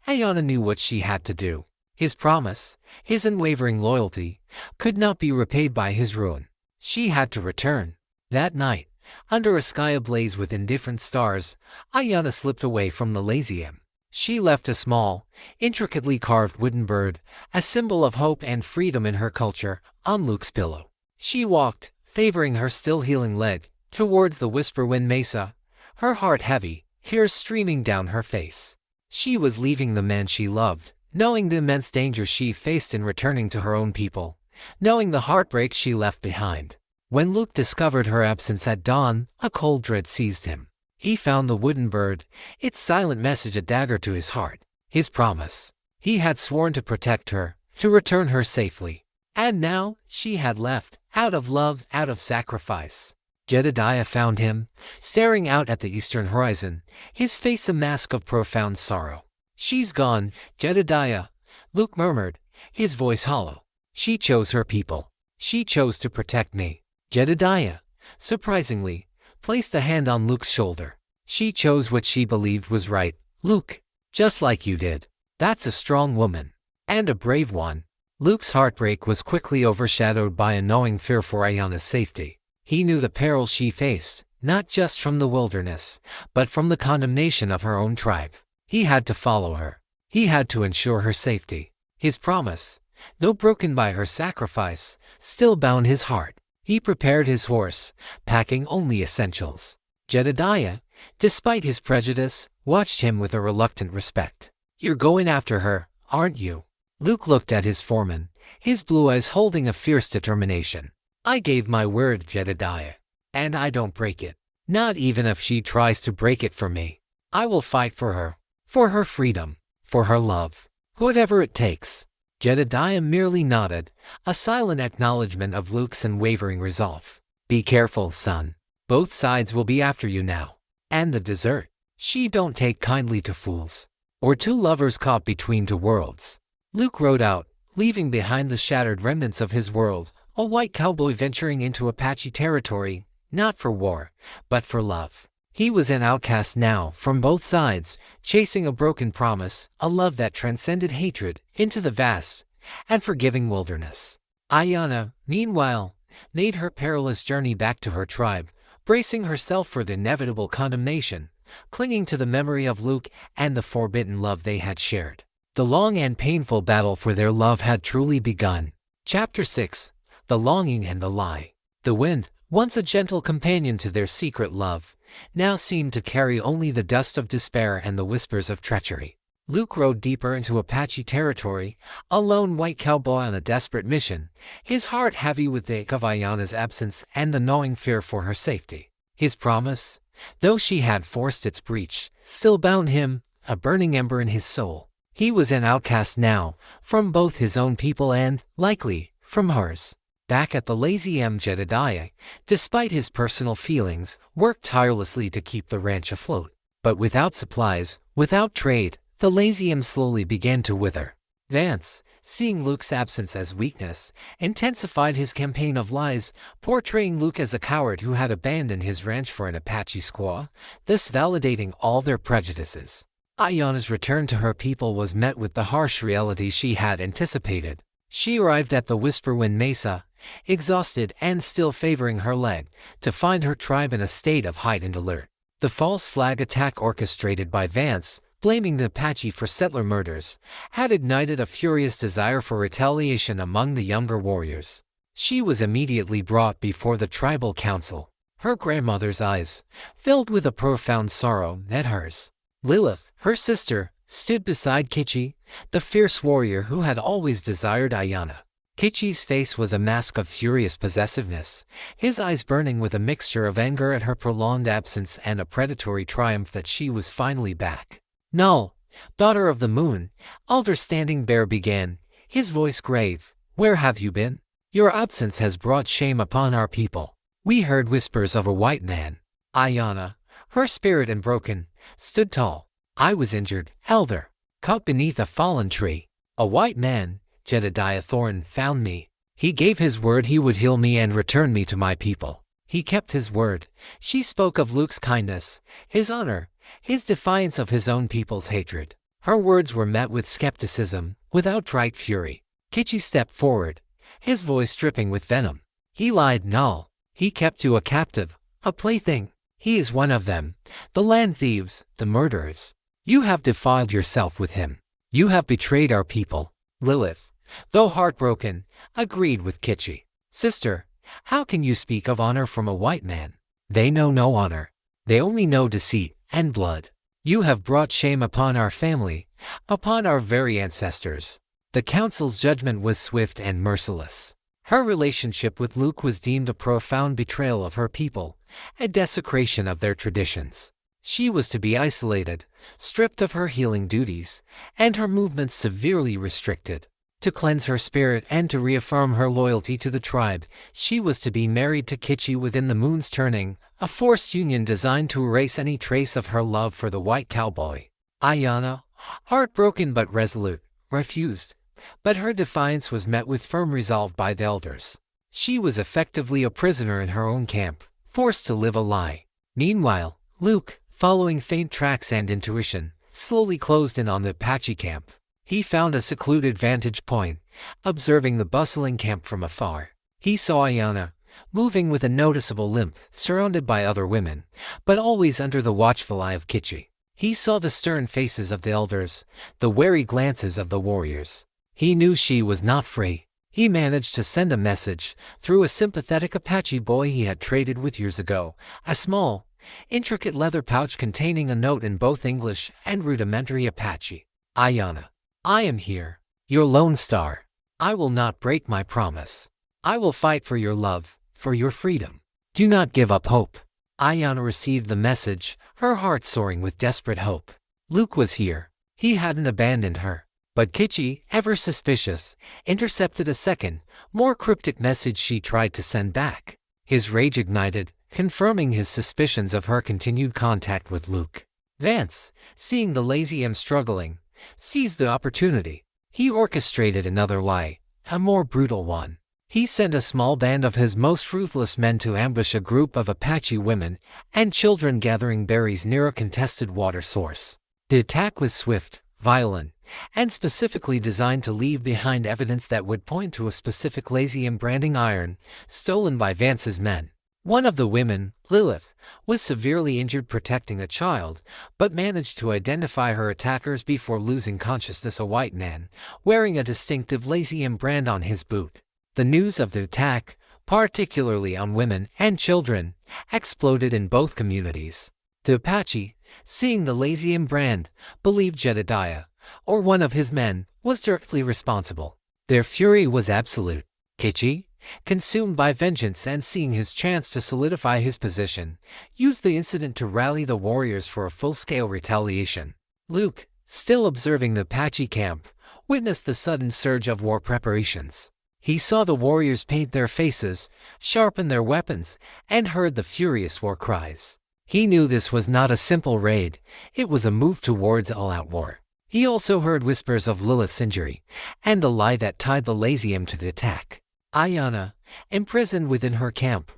Ayanna knew what she had to do. His promise, his unwavering loyalty, could not be repaid by his ruin. She had to return. That night, under a sky ablaze with indifferent stars, Ayanna slipped away from the Lazium. She left a small, intricately carved wooden bird, a symbol of hope and freedom in her culture, on Luke's pillow. She walked, favoring her still healing leg, towards the Whisperwind Mesa, her heart heavy, tears streaming down her face. She was leaving the man she loved, knowing the immense danger she faced in returning to her own people, knowing the heartbreak she left behind. When Luke discovered her absence at dawn, a cold dread seized him. He found the wooden bird, its silent message a dagger to his heart. His promise. He had sworn to protect her, to return her safely. And now, she had left, out of love, out of sacrifice. Jedediah found him, staring out at the eastern horizon, his face a mask of profound sorrow. "She's gone, Jedediah," Luke murmured, his voice hollow. "She chose her people. She chose to protect me." Jedediah, surprisingly, placed a hand on Luke's shoulder. "She chose what she believed was right, Luke, just like you did. That's a strong woman. And a brave one." Luke's heartbreak was quickly overshadowed by a gnawing fear for Ayanna's safety. He knew the peril she faced, not just from the wilderness, but from the condemnation of her own tribe. He had to follow her. He had to ensure her safety. His promise, though broken by her sacrifice, still bound his heart. He prepared his horse, packing only essentials. Jedediah, despite his prejudice, watched him with a reluctant respect. "You're going after her, aren't you?" Luke looked at his foreman, his blue eyes holding a fierce determination. "I gave my word, Jedediah, and I don't break it. Not even if she tries to break it for me. I will fight for her freedom, for her love, whatever it takes." Jedediah merely nodded, a silent acknowledgement of Luke's unwavering resolve. "Be careful, son. Both sides will be after you now. And the dessert. She don't take kindly to fools, or to lovers caught between two worlds." Luke rode out, leaving behind the shattered remnants of his world, a white cowboy venturing into Apache territory, not for war, but for love. He was an outcast now, from both sides, chasing a broken promise, a love that transcended hatred, into the vast and forgiving wilderness. Ayanna, meanwhile, made her perilous journey back to her tribe, bracing herself for the inevitable condemnation, clinging to the memory of Luke and the forbidden love they had shared. The long and painful battle for their love had truly begun. Chapter 6. The Longing and the Lie. The wind, once a gentle companion to their secret love, now seemed to carry only the dust of despair and the whispers of treachery. Luke rode deeper into Apache territory, a lone white cowboy on a desperate mission, his heart heavy with the ache of Ayanna's absence and the gnawing fear for her safety. His promise, though she had forced its breach, still bound him, a burning ember in his soul. He was an outcast now, from both his own people and, likely, from hers. Back at the Lazy M, Jedediah, despite his personal feelings, worked tirelessly to keep the ranch afloat. But without supplies, without trade, the Lazy M slowly began to wither. Vance, seeing Luke's absence as weakness, intensified his campaign of lies, portraying Luke as a coward who had abandoned his ranch for an Apache squaw, thus validating all their prejudices. Ayanna's return to her people was met with the harsh reality she had anticipated. She arrived at the Whisperwind Mesa, exhausted and still favoring her lead, to find her tribe in a state of heightened alert. The false flag attack orchestrated by Vance, blaming the Apache for settler murders, had ignited a furious desire for retaliation among the younger warriors. She was immediately brought before the tribal council. Her grandmother's eyes, filled with a profound sorrow, met hers. Lilith, her sister, stood beside Kitchi, the fierce warrior who had always desired Ayanna. Kitchi's face was a mask of furious possessiveness, his eyes burning with a mixture of anger at her prolonged absence and a predatory triumph that she was finally back. "Null, daughter of the moon," Alder Standing Bear began, his voice grave, "where have you been? Your absence has brought shame upon our people. We heard whispers of a white man." Ayanna, her spirit unbroken, stood tall. "I was injured, elder, caught beneath a fallen tree. A white man, Jedediah Thorne, found me. He gave his word he would heal me and return me to my people. He kept his word." She spoke of Luke's kindness, his honor, his defiance of his own people's hatred. Her words were met with skepticism, with outright fury. Kitchi stepped forward, his voice dripping with venom. "He lied, Null. He kept you a captive, a plaything. He is one of them, the land thieves, the murderers. You have defiled yourself with him. You have betrayed our people." Lilith, though heartbroken, agreed with Kitchi. "Sister, how can you speak of honor from a white man? They know no honor. They only know deceit and blood. You have brought shame upon our family, upon our very ancestors." The council's judgment was swift and merciless. Her relationship with Luke was deemed a profound betrayal of her people, a desecration of their traditions. She was to be isolated, stripped of her healing duties, and her movements severely restricted. To cleanse her spirit and to reaffirm her loyalty to the tribe, she was to be married to Kitchi within the moon's turning, a forced union designed to erase any trace of her love for the white cowboy. Ayanna, heartbroken but resolute, refused, but her defiance was met with firm resolve by the elders. She was effectively a prisoner in her own camp, forced to live a lie. Meanwhile, Luke, following faint tracks and intuition, slowly closed in on the Apache camp. He found a secluded vantage point, observing the bustling camp from afar. He saw Ayanna, moving with a noticeable limp, surrounded by other women, but always under the watchful eye of Kitchi. He saw the stern faces of the elders, the wary glances of the warriors. He knew she was not free. He managed to send a message, through a sympathetic Apache boy he had traded with years ago, a small, intricate leather pouch containing a note in both English and rudimentary Apache. "Ayanna, I am here, your lone star. I will not break my promise. I will fight for your love, for your freedom. Do not give up hope." Ayanna received the message, her heart soaring with desperate hope. Luke was here. He hadn't abandoned her. But Kitchi, ever suspicious, intercepted a second, more cryptic message she tried to send back. His rage ignited, confirming his suspicions of her continued contact with Luke. Vance, seeing the Lazy M struggling, seized the opportunity. He orchestrated another lie, a more brutal one. He sent a small band of his most ruthless men to ambush a group of Apache women and children gathering berries near a contested water source. The attack was swift, violent, and specifically designed to leave behind evidence that would point to a specific Lazy M branding iron, stolen by Vance's men. One of the women, Lilith, was severely injured protecting a child, but managed to identify her attackers before losing consciousness. A white man, wearing a distinctive Lazy M brand on his boot. The news of the attack, particularly on women and children, exploded in both communities. The Apache, seeing the Lazy M brand, believed Jedediah, or one of his men, was directly responsible. Their fury was absolute. Kitchi, consumed by vengeance and seeing his chance to solidify his position, used the incident to rally the warriors for a full-scale retaliation. Luke, still observing the Apache camp, witnessed the sudden surge of war preparations. He saw the warriors paint their faces, sharpen their weapons, and heard the furious war cries. He knew this was not a simple raid, it was a move towards all-out war. He also heard whispers of Lilith's injury, and a lie that tied the Lazium to the attack. Ayanna, imprisoned within her camp,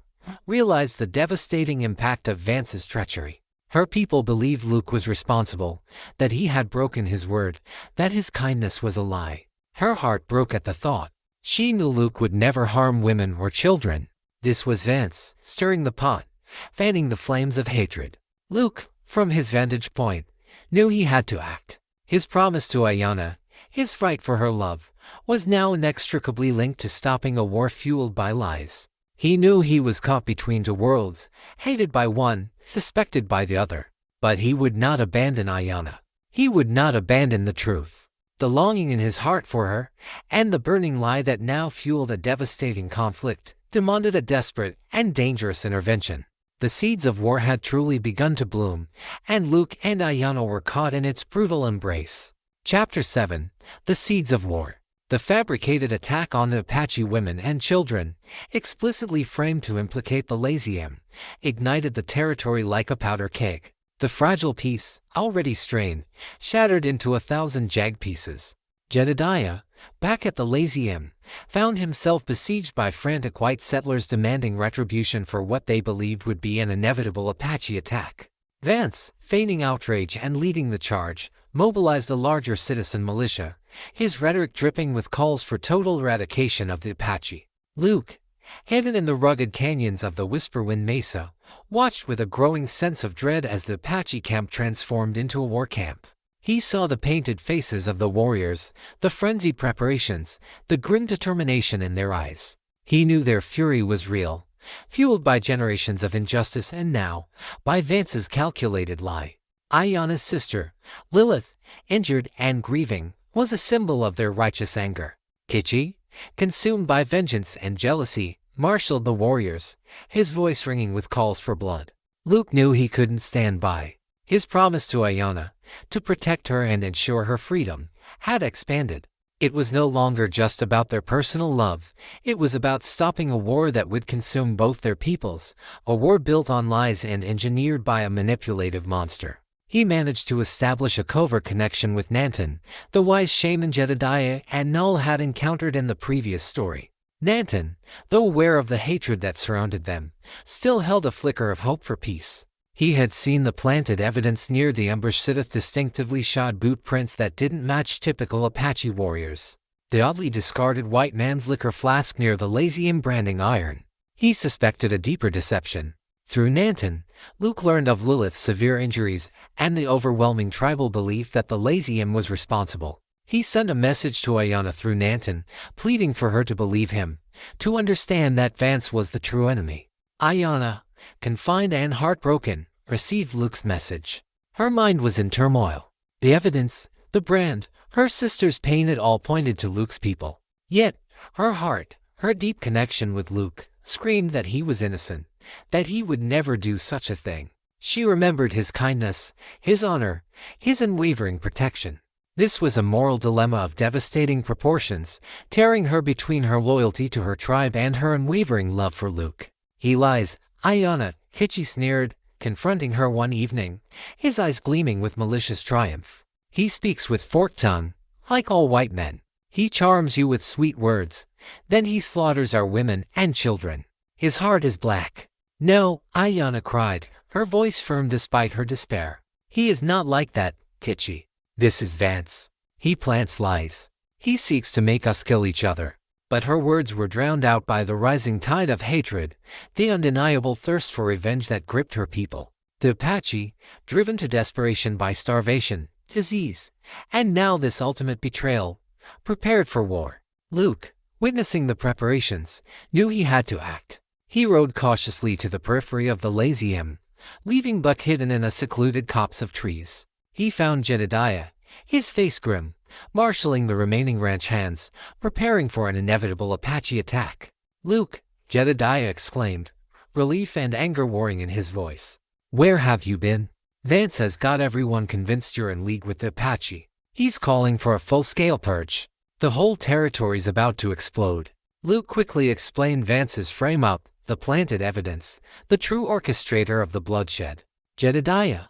realized the devastating impact of Vance's treachery. Her people believed Luke was responsible, that he had broken his word, that his kindness was a lie. Her heart broke at the thought. She knew Luke would never harm women or children. This was Vance, stirring the pot, fanning the flames of hatred. Luke, from his vantage point, knew he had to act. His promise to Ayanna, his fight for her love, was now inextricably linked to stopping a war fueled by lies. He knew he was caught between two worlds, hated by one, suspected by the other. But he would not abandon Ayanna. He would not abandon the truth. The longing in his heart for her, and the burning lie that now fueled a devastating conflict, demanded a desperate and dangerous intervention. The seeds of war had truly begun to bloom, and Luke and Ayanna were caught in its brutal embrace. Chapter 7. The Seeds of War. The fabricated attack on the Apache women and children, explicitly framed to implicate the Lazium, ignited the territory like a powder keg. The fragile peace, already strained, shattered into 1,000 jagged pieces. Jedediah, back at the Lazium, found himself besieged by frantic white settlers demanding retribution for what they believed would be an inevitable Apache attack. Vance, feigning outrage and leading the charge, mobilized a larger citizen militia, his rhetoric dripping with calls for total eradication of the Apache. Luke, hidden in the rugged canyons of the Whisperwind Mesa, watched with a growing sense of dread as the Apache camp transformed into a war camp. He saw the painted faces of the warriors, the frenzied preparations, the grim determination in their eyes. He knew their fury was real, fueled by generations of injustice and now, by Vance's calculated lie. Ayanna's sister, Lilith, injured and grieving, was a symbol of their righteous anger. Kitchi, consumed by vengeance and jealousy, marshaled the warriors, his voice ringing with calls for blood. Luke knew he couldn't stand by. His promise to Ayanna, to protect her and ensure her freedom, had expanded. It was no longer just about their personal love, it was about stopping a war that would consume both their peoples, a war built on lies and engineered by a manipulative monster. He managed to establish a covert connection with Nanton, the wise shaman Jedediah and Null had encountered in the previous story. Nanton, though aware of the hatred that surrounded them, still held a flicker of hope for peace. He had seen the planted evidence near the ambush sitteth distinctively shod boot prints that didn't match typical Apache warriors. The oddly discarded white man's liquor flask near the Lazium branding iron. He suspected a deeper deception. Through Nanton, Luke learned of Lilith's severe injuries and the overwhelming tribal belief that the Lazium was responsible. He sent a message to Ayanna through Nanton, pleading for her to believe him, to understand that Vance was the true enemy. Ayanna, confined and heartbroken, received Luke's message. Her mind was in turmoil. The evidence, the brand, her sister's pain, it all pointed to Luke's people. Yet, her heart, her deep connection with Luke, screamed that he was innocent, that he would never do such a thing. She remembered his kindness, his honor, his unwavering protection. This was a moral dilemma of devastating proportions, tearing her between her loyalty to her tribe and her unwavering love for Luke. He lies, Ayanna, Kitchi sneered, confronting her one evening, his eyes gleaming with malicious triumph. He speaks with forked tongue, like all white men. He charms you with sweet words, then he slaughters our women and children. His heart is black. No, Ayanna cried, her voice firm despite her despair. He is not like that, Kitchi. This is Vance. He plants lies. He seeks to make us kill each other. But her words were drowned out by the rising tide of hatred, the undeniable thirst for revenge that gripped her people. The Apache, driven to desperation by starvation, disease, and now this ultimate betrayal, prepared for war. Luke, witnessing the preparations, knew he had to act. He rode cautiously to the periphery of the Lazium, leaving Buck hidden in a secluded copse of trees. He found Jedediah, his face grim, marshalling the remaining ranch hands, preparing for an inevitable Apache attack. "Luke," Jedediah exclaimed, relief and anger warring in his voice. "Where have you been?" Vance has got everyone convinced you're in league with the Apache. He's calling for a full-scale purge. The whole territory's about to explode. Luke quickly explained Vance's frame-up, the planted evidence, the true orchestrator of the bloodshed. Jedediah,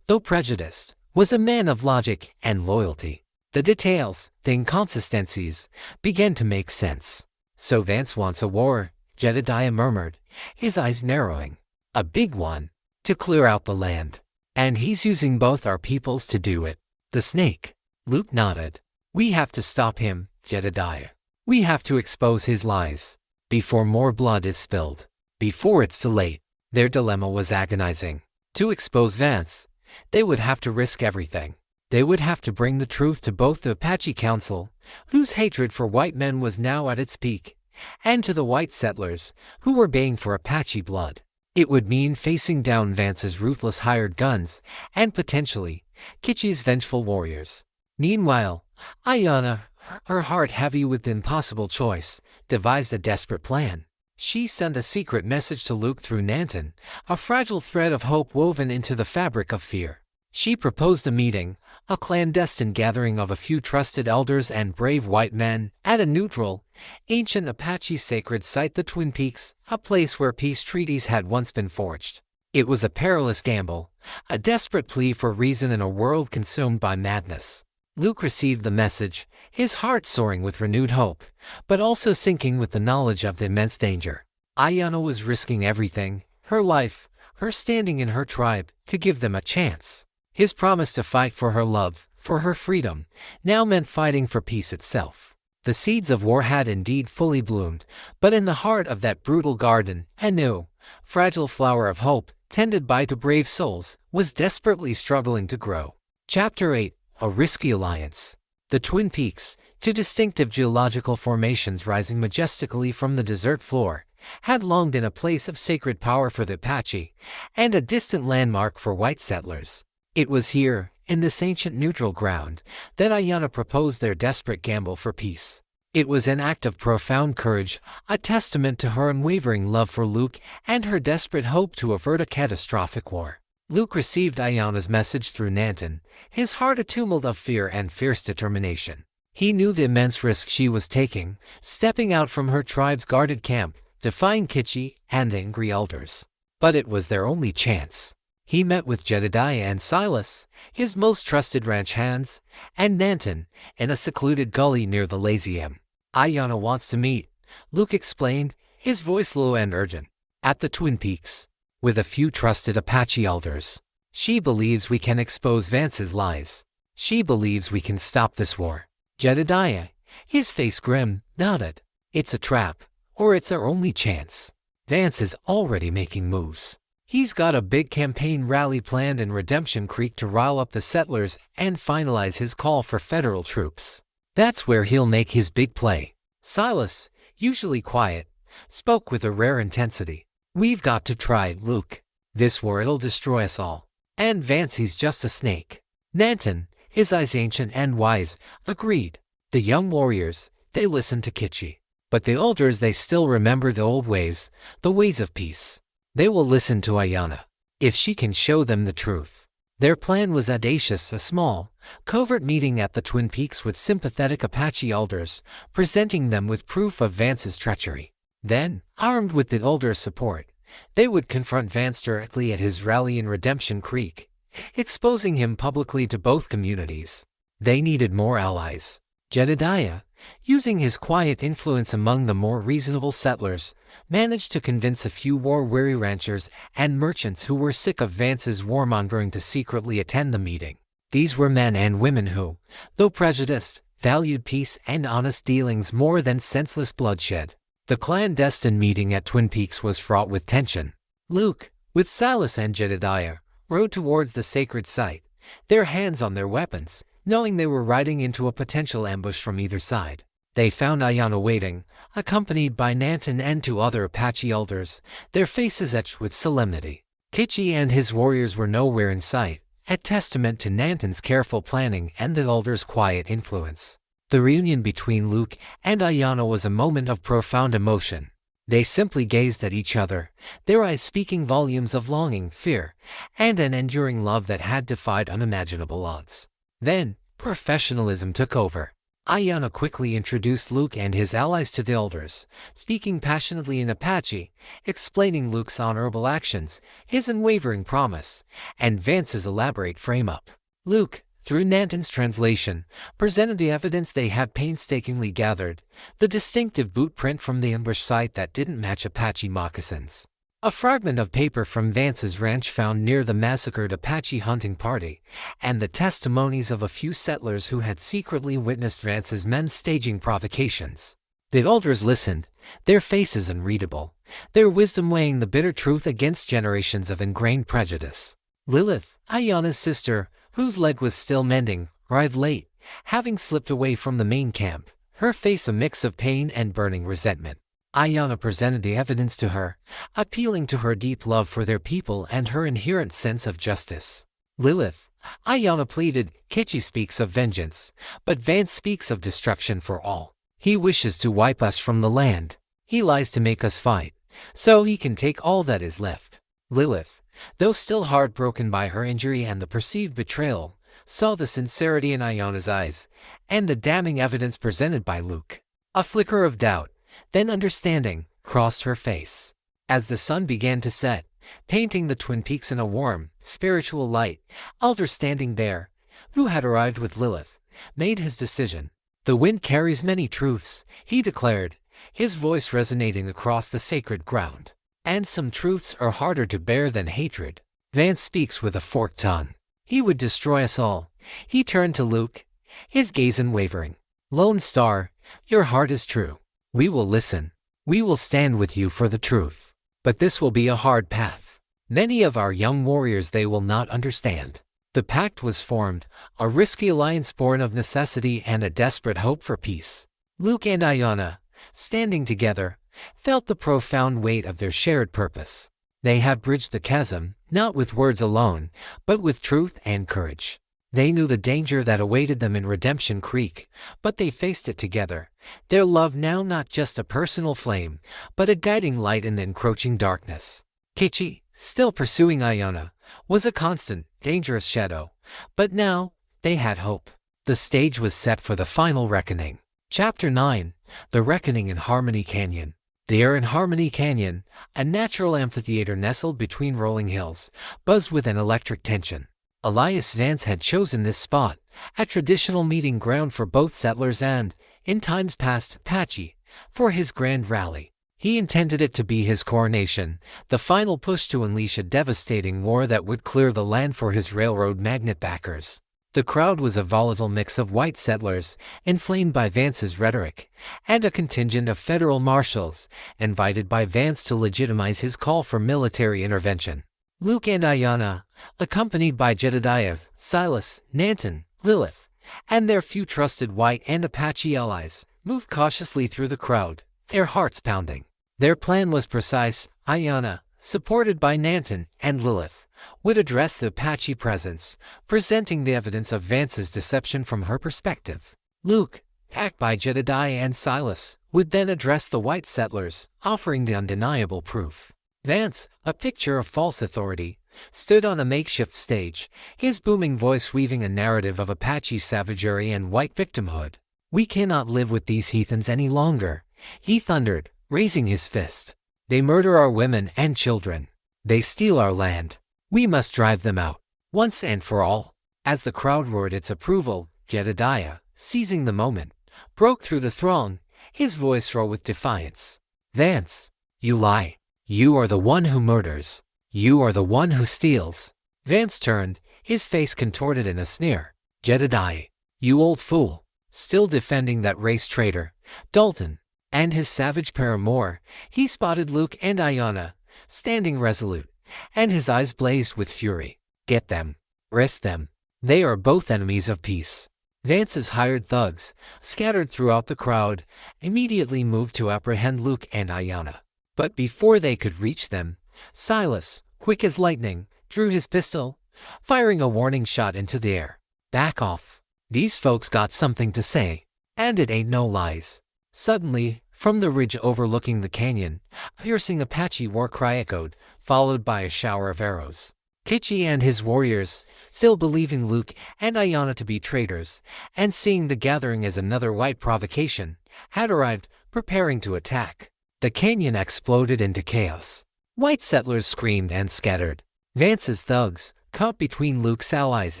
though prejudiced, was a man of logic and loyalty. The details, the inconsistencies, began to make sense. So Vance wants a war, Jedediah murmured, his eyes narrowing. A big one, to clear out the land. And he's using both our peoples to do it. The snake. Luke nodded. We have to stop him, Jedediah. We have to expose his lies. Before more blood is spilled. Before it's too late. Their dilemma was agonizing. To expose Vance, they would have to risk everything. They would have to bring the truth to both the Apache Council, whose hatred for white men was now at its peak, and to the white settlers, who were baying for Apache blood. It would mean facing down Vance's ruthless hired guns, and potentially, Kitchi's vengeful warriors. Meanwhile, Ayanna, her heart heavy with the impossible choice, devised a desperate plan. She sent a secret message to Luke through Nanton, a fragile thread of hope woven into the fabric of fear. She proposed a meeting, a clandestine gathering of a few trusted elders and brave white men, at a neutral, ancient Apache sacred site, the Twin Peaks, a place where peace treaties had once been forged. It was a perilous gamble, a desperate plea for reason in a world consumed by madness. Luke received the message, his heart soaring with renewed hope, but also sinking with the knowledge of the immense danger. Ayanna was risking everything, her life, her standing in her tribe, to give them a chance. His promise to fight for her love, for her freedom, now meant fighting for peace itself. The seeds of war had indeed fully bloomed, but in the heart of that brutal garden, a new, fragile flower of hope, tended by two brave souls, was desperately struggling to grow. Chapter 8. A Risky Alliance. The Twin Peaks, two distinctive geological formations rising majestically from the desert floor, had long been a place of sacred power for the Apache, and a distant landmark for white settlers. It was here, in this ancient neutral ground, that Ayanna proposed their desperate gamble for peace. It was an act of profound courage, a testament to her unwavering love for Luke and her desperate hope to avert a catastrophic war. Luke received Ayanna's message through Nanton, his heart a tumult of fear and fierce determination. He knew the immense risk she was taking, stepping out from her tribe's guarded camp, defying Kitchi and the angry elders. But it was their only chance. He met with Jedediah and Silas, his most trusted ranch hands, and Nanton, in a secluded gully near the Lazy M. Ayanna wants to meet, Luke explained, his voice low and urgent, at the Twin Peaks, with a few trusted Apache elders. She believes we can expose Vance's lies. She believes we can stop this war. Jedediah, his face grim, nodded. It's a trap, or it's our only chance. Vance is already making moves. He's got a big campaign rally planned in Redemption Creek to rile up the settlers and finalize his call for federal troops. That's where he'll make his big play. Silas, usually quiet, spoke with a rare intensity. We've got to try, Luke. This war, it'll destroy us all. And Vance, he's just a snake. Nanton, his eyes ancient and wise, agreed. The young warriors, they listened to Kitchi. But the elders, they still remember the old ways, the ways of peace. They will listen to Ayanna, if she can show them the truth. Their plan was audacious, a small, covert meeting at the Twin Peaks with sympathetic Apache elders, presenting them with proof of Vance's treachery. Then, armed with the elders' support, they would confront Vance directly at his rally in Redemption Creek, exposing him publicly to both communities. They needed more allies. Jedediah, using his quiet influence among the more reasonable settlers, managed to convince a few war-weary ranchers and merchants who were sick of Vance's warmongering to secretly attend the meeting. These were men and women who, though prejudiced, valued peace and honest dealings more than senseless bloodshed. The clandestine meeting at Twin Peaks was fraught with tension. Luke, with Silas and Jedediah, rode towards the sacred site, their hands on their weapons, knowing they were riding into a potential ambush from either side. They found Ayanna waiting, accompanied by Nanton and two other Apache elders, their faces etched with solemnity. Kitchi and his warriors were nowhere in sight, a testament to Nanton's careful planning and the elders' quiet influence. The reunion between Luke and Ayanna was a moment of profound emotion. They simply gazed at each other, their eyes speaking volumes of longing, fear, and an enduring love that had defied unimaginable odds. Then, professionalism took over. Ayanna quickly introduced Luke and his allies to the elders, speaking passionately in Apache, explaining Luke's honorable actions, his unwavering promise, and Vance's elaborate frame-up. Luke, through Nanton's translation, presented the evidence they had painstakingly gathered, the distinctive boot print from the ambush site that didn't match Apache moccasins. A fragment of paper from Vance's ranch found near the massacred Apache hunting party, and the testimonies of a few settlers who had secretly witnessed Vance's men staging provocations. The elders listened, their faces unreadable, their wisdom weighing the bitter truth against generations of ingrained prejudice. Lilith, Ayanna's sister, whose leg was still mending, arrived late, having slipped away from the main camp, her face a mix of pain and burning resentment. Ayanna presented the evidence to her, appealing to her deep love for their people and her inherent sense of justice. Lilith, Ayanna pleaded, Kitchi speaks of vengeance, but Vance speaks of destruction for all. He wishes to wipe us from the land. He lies to make us fight, so he can take all that is left. Lilith, though still heartbroken by her injury and the perceived betrayal, saw the sincerity in Ayanna's eyes, and the damning evidence presented by Luke. A flicker of doubt, then understanding, crossed her face. As the sun began to set, painting the Twin Peaks in a warm, spiritual light, Alder standing there, who had arrived with Lilith, made his decision. The wind carries many truths, he declared, his voice resonating across the sacred ground. And some truths are harder to bear than hatred. Vance speaks with a forked tongue. He would destroy us all. He turned to Luke, his gaze unwavering. Lone Star, your heart is true. We will listen. We will stand with you for the truth. But this will be a hard path. Many of our young warriors they will not understand. The pact was formed, a risky alliance born of necessity and a desperate hope for peace. Luke and Ayanna, standing together, felt the profound weight of their shared purpose. They had bridged the chasm, not with words alone, but with truth and courage. They knew the danger that awaited them in Redemption Creek, but they faced it together, their love now not just a personal flame, but a guiding light in the encroaching darkness. Kitchi, still pursuing Ayanna, was a constant, dangerous shadow, but now, they had hope. The stage was set for the final reckoning. Chapter 9, The Reckoning in Harmony Canyon. The air in Harmony Canyon, a natural amphitheater nestled between rolling hills, buzzed with an electric tension. Elias Vance had chosen this spot, a traditional meeting ground for both settlers and, in times past, Apache, for his grand rally. He intended it to be his coronation, the final push to unleash a devastating war that would clear the land for his railroad magnate backers. The crowd was a volatile mix of white settlers, inflamed by Vance's rhetoric, and a contingent of federal marshals, invited by Vance to legitimize his call for military intervention. Luke and Ayanna, accompanied by Jedediah, Silas, Nanton, Lilith, and their few trusted white and Apache allies, moved cautiously through the crowd, their hearts pounding. Their plan was precise. Ayanna, supported by Nanton and Lilith, would address the Apache presence, presenting the evidence of Vance's deception from her perspective. Luke, backed by Jedediah and Silas, would then address the white settlers, offering the undeniable proof. Vance, a picture of false authority, stood on a makeshift stage, his booming voice weaving a narrative of Apache savagery and white victimhood. "We cannot live with these heathens any longer," he thundered, raising his fist. "They murder our women and children. They steal our land. We must drive them out, once and for all." As the crowd roared its approval, Jedediah, seizing the moment, broke through the throng, his voice raw with defiance. "Vance, you lie. You are the one who murders. You are the one who steals." Vance turned, his face contorted in a sneer. "Jedediah, you old fool." Still defending that race traitor, Dalton, and his savage paramour, he spotted Luke and Ayanna, standing resolute, and his eyes blazed with fury. "Get them. Arrest them. They are both enemies of peace." Vance's hired thugs, scattered throughout the crowd, immediately moved to apprehend Luke and Ayanna. But before they could reach them, Silas, quick as lightning, drew his pistol, firing a warning shot into the air. "Back off. These folks got something to say, and it ain't no lies." Suddenly, From the ridge overlooking the canyon, a piercing Apache war cry echoed, followed by a shower of arrows. Kitchi and his warriors, still believing Luke and Ayanna to be traitors, and seeing the gathering as another white provocation, had arrived, preparing to attack. The canyon exploded into chaos. White settlers screamed and scattered. Vance's thugs, caught between Luke's allies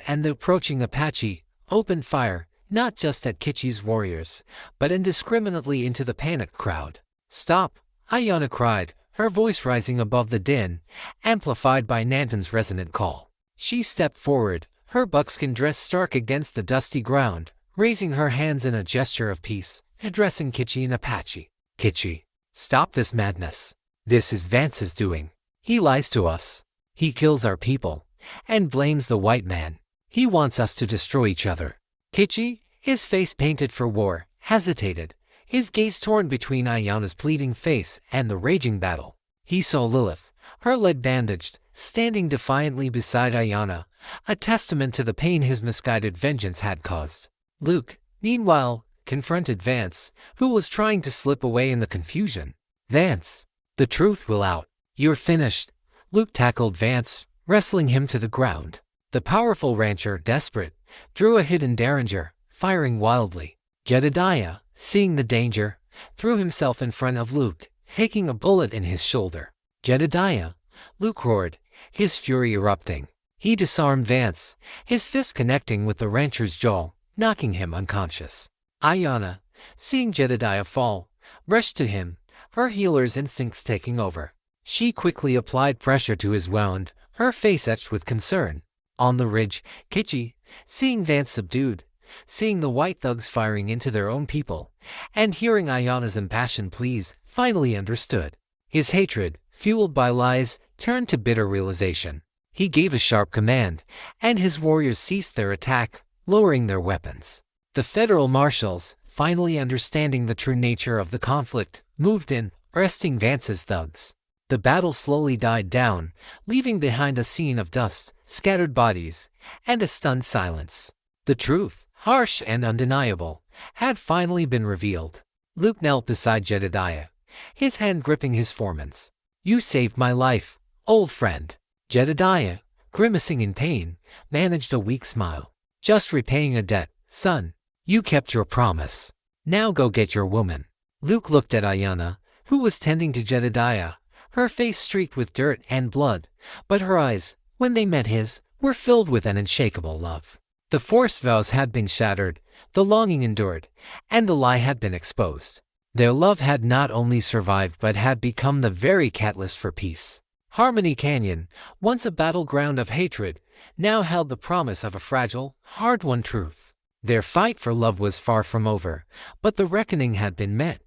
and the approaching Apache, opened fire, not just at Kitchi's warriors, but indiscriminately into the panicked crowd. "Stop!" Ayanna cried, her voice rising above the din, amplified by Nanton's resonant call. She stepped forward, her buckskin dress stark against the dusty ground, raising her hands in a gesture of peace, addressing Kitchi and Apache. "Kitchi, stop this madness. This is Vance's doing. He lies to us. He kills our people, and blames the white man. He wants us to destroy each other." Kitchi, his face painted for war, hesitated, his gaze torn between Ayanna's pleading face and the raging battle. He saw Lilith, her leg bandaged, standing defiantly beside Ayanna, a testament to the pain his misguided vengeance had caused. Luke, meanwhile, confronted Vance, who was trying to slip away in the confusion. "Vance, the truth will out. You're finished." Luke tackled Vance, wrestling him to the ground. The powerful rancher, desperate, drew a hidden derringer, firing wildly. Jedediah, seeing the danger, threw himself in front of Luke, taking a bullet in his shoulder. "Jedediah!" Luke roared, his fury erupting. He disarmed Vance, his fist connecting with the rancher's jaw, knocking him unconscious. Ayanna, seeing Jedediah fall, rushed to him, her healer's instincts taking over. She quickly applied pressure to his wound, her face etched with concern. On the ridge, Kitchi, seeing Vance subdued, seeing the white thugs firing into their own people, and hearing Ayanna's impassioned pleas, finally understood. His hatred, fueled by lies, turned to bitter realization. He gave a sharp command, and his warriors ceased their attack, lowering their weapons. The federal marshals, finally understanding the true nature of the conflict, moved in, arresting Vance's thugs. The battle slowly died down, leaving behind a scene of dust, scattered bodies, and a stunned silence. The truth, harsh and undeniable, had finally been revealed. Luke knelt beside Jedediah, his hand gripping his foreman's. "You saved my life, old friend." Jedediah, grimacing in pain, managed a weak smile. "Just repaying a debt, son. You kept your promise. Now go get your woman." Luke looked at Ayanna, who was tending to Jedediah, her face streaked with dirt and blood, but her eyes, when they met his, were filled with an unshakable love. The forced vows had been shattered, the longing endured, and the lie had been exposed. Their love had not only survived but had become the very catalyst for peace. Harmony Canyon, once a battleground of hatred, now held the promise of a fragile, hard-won truth. Their fight for love was far from over, but the reckoning had been met,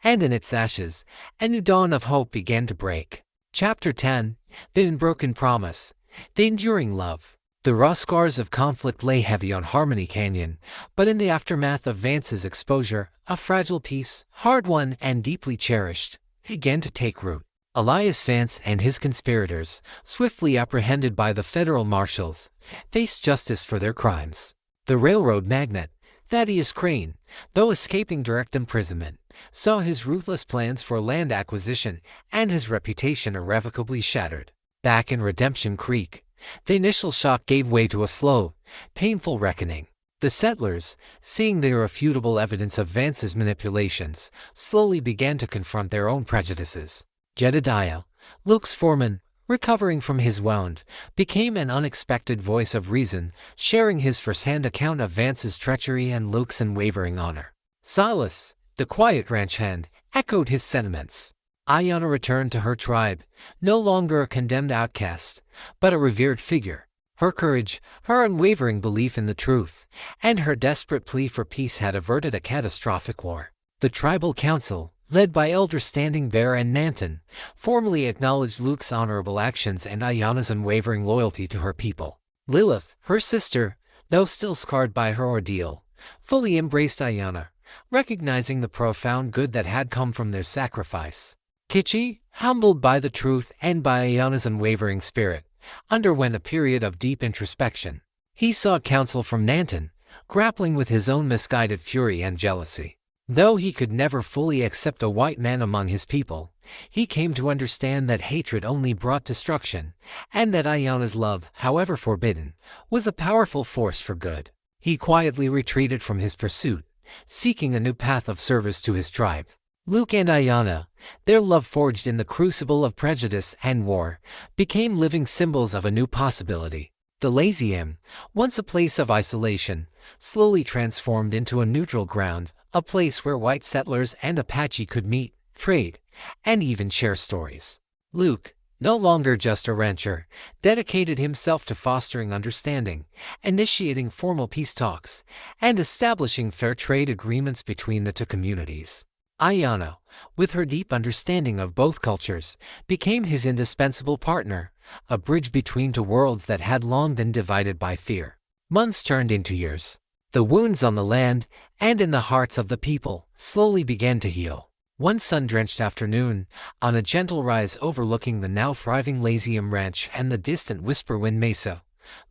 and in its ashes, a new dawn of hope began to break. Chapter 10, The Unbroken Promise, The Enduring Love. The raw scars of conflict lay heavy on Harmony Canyon, but in the aftermath of Vance's exposure, a fragile peace, hard-won and deeply cherished, began to take root. Elias Vance and his conspirators, swiftly apprehended by the federal marshals, faced justice for their crimes. The railroad magnate, Thaddeus Crane, though escaping direct imprisonment, saw his ruthless plans for land acquisition and his reputation irrevocably shattered. Back in Redemption Creek, the initial shock gave way to a slow, painful reckoning. The settlers, seeing the irrefutable evidence of Vance's manipulations, slowly began to confront their own prejudices. Jedediah, Luke's foreman, recovering from his wound, became an unexpected voice of reason, sharing his first-hand account of Vance's treachery and Luke's unwavering honor. Silas, the quiet ranch hand, echoed his sentiments. Ayanna returned to her tribe, no longer a condemned outcast, but a revered figure. Her courage, her unwavering belief in the truth, and her desperate plea for peace had averted a catastrophic war. The tribal council, led by Elder Standing Bear and Nanton, formally acknowledged Luke's honorable actions and Ayanna's unwavering loyalty to her people. Lilith, her sister, though still scarred by her ordeal, fully embraced Ayanna, recognizing the profound good that had come from their sacrifice. Kitchi, humbled by the truth and by Ayanna's unwavering spirit, underwent a period of deep introspection. He sought counsel from Nanton, grappling with his own misguided fury and jealousy. Though he could never fully accept a white man among his people, he came to understand that hatred only brought destruction, and that Ayana's love, however forbidden, was a powerful force for good. He quietly retreated from his pursuit, seeking a new path of service to his tribe. Luke and Ayana, their love forged in the crucible of prejudice and war, became living symbols of a new possibility. The Lazium, once a place of isolation, slowly transformed into a neutral ground, a place where white settlers and Apache could meet, trade, and even share stories. Luke, no longer just a rancher, dedicated himself to fostering understanding, initiating formal peace talks, and establishing fair trade agreements between the two communities. Ayana, with her deep understanding of both cultures, became his indispensable partner, a bridge between two worlds that had long been divided by fear. Months turned into years. The wounds on the land and in the hearts of the people slowly began to heal. One sun-drenched afternoon, on a gentle rise overlooking the now thriving Lazium Ranch and the distant Whisperwind Mesa,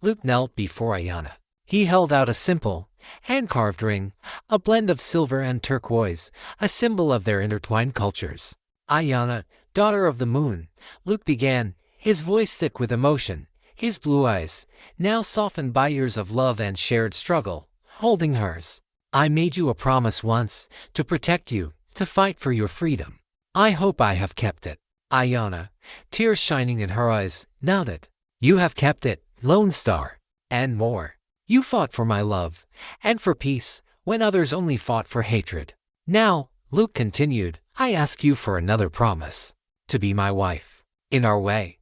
Luke knelt before Ayana. He held out a simple, hand-carved ring, a blend of silver and turquoise, a symbol of their intertwined cultures. "Ayana, daughter of the moon," Luke began, his voice thick with emotion, his blue eyes, now softened by years of love and shared struggle, holding hers. "I made you a promise once, to protect you, to fight for your freedom. I hope I have kept it." Ayana, tears shining in her eyes, nodded. "You have kept it, Lone Star. And more. You fought for my love, and for peace, when others only fought for hatred. Now," Luke continued, "I ask you for another promise. To be my wife. In our way,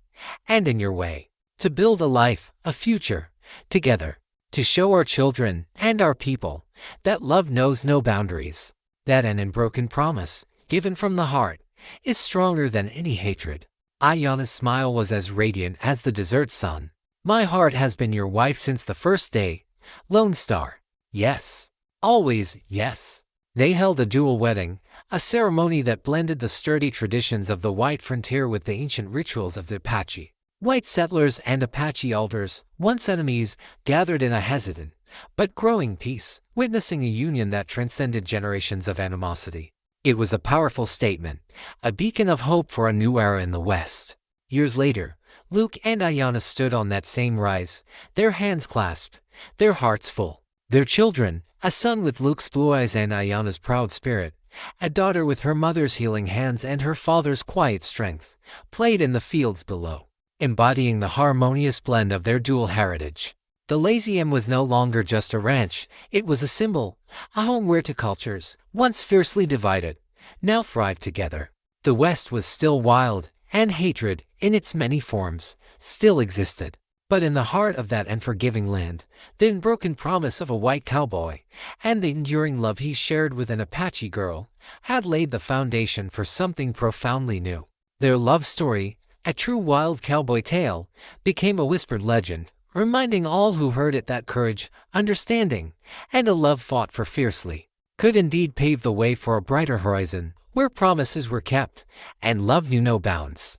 and in your way. To build a life, a future, together. To show our children, and our people, that love knows no boundaries. That an unbroken promise, given from the heart, is stronger than any hatred." Ayana's smile was as radiant as the desert sun. "My heart has been your wife since the first day, Lone Star. Yes. Always, yes." They held a dual wedding, a ceremony that blended the sturdy traditions of the white frontier with the ancient rituals of the Apache. White settlers and Apache elders, once enemies, gathered in a hesitant but growing peace, witnessing a union that transcended generations of animosity. It was a powerful statement, a beacon of hope for a new era in the West. Years later, Luke and Ayana stood on that same rise, their hands clasped, their hearts full. Their children, a son with Luke's blue eyes and Ayana's proud spirit, a daughter with her mother's healing hands and her father's quiet strength, played in the fields below, embodying the harmonious blend of their dual heritage. The Lazium was no longer just a ranch, it was a symbol, a home where two cultures, once fiercely divided, now thrived together. The West was still wild, and hatred, in its many forms, still existed. But in the heart of that unforgiving land, the unbroken promise of a white cowboy, and the enduring love he shared with an Apache girl, had laid the foundation for something profoundly new. Their love story, a true wild cowboy tale, became a whispered legend, reminding all who heard it that courage, understanding, and a love fought for fiercely, could indeed pave the way for a brighter horizon, where promises were kept, and love knew no bounds.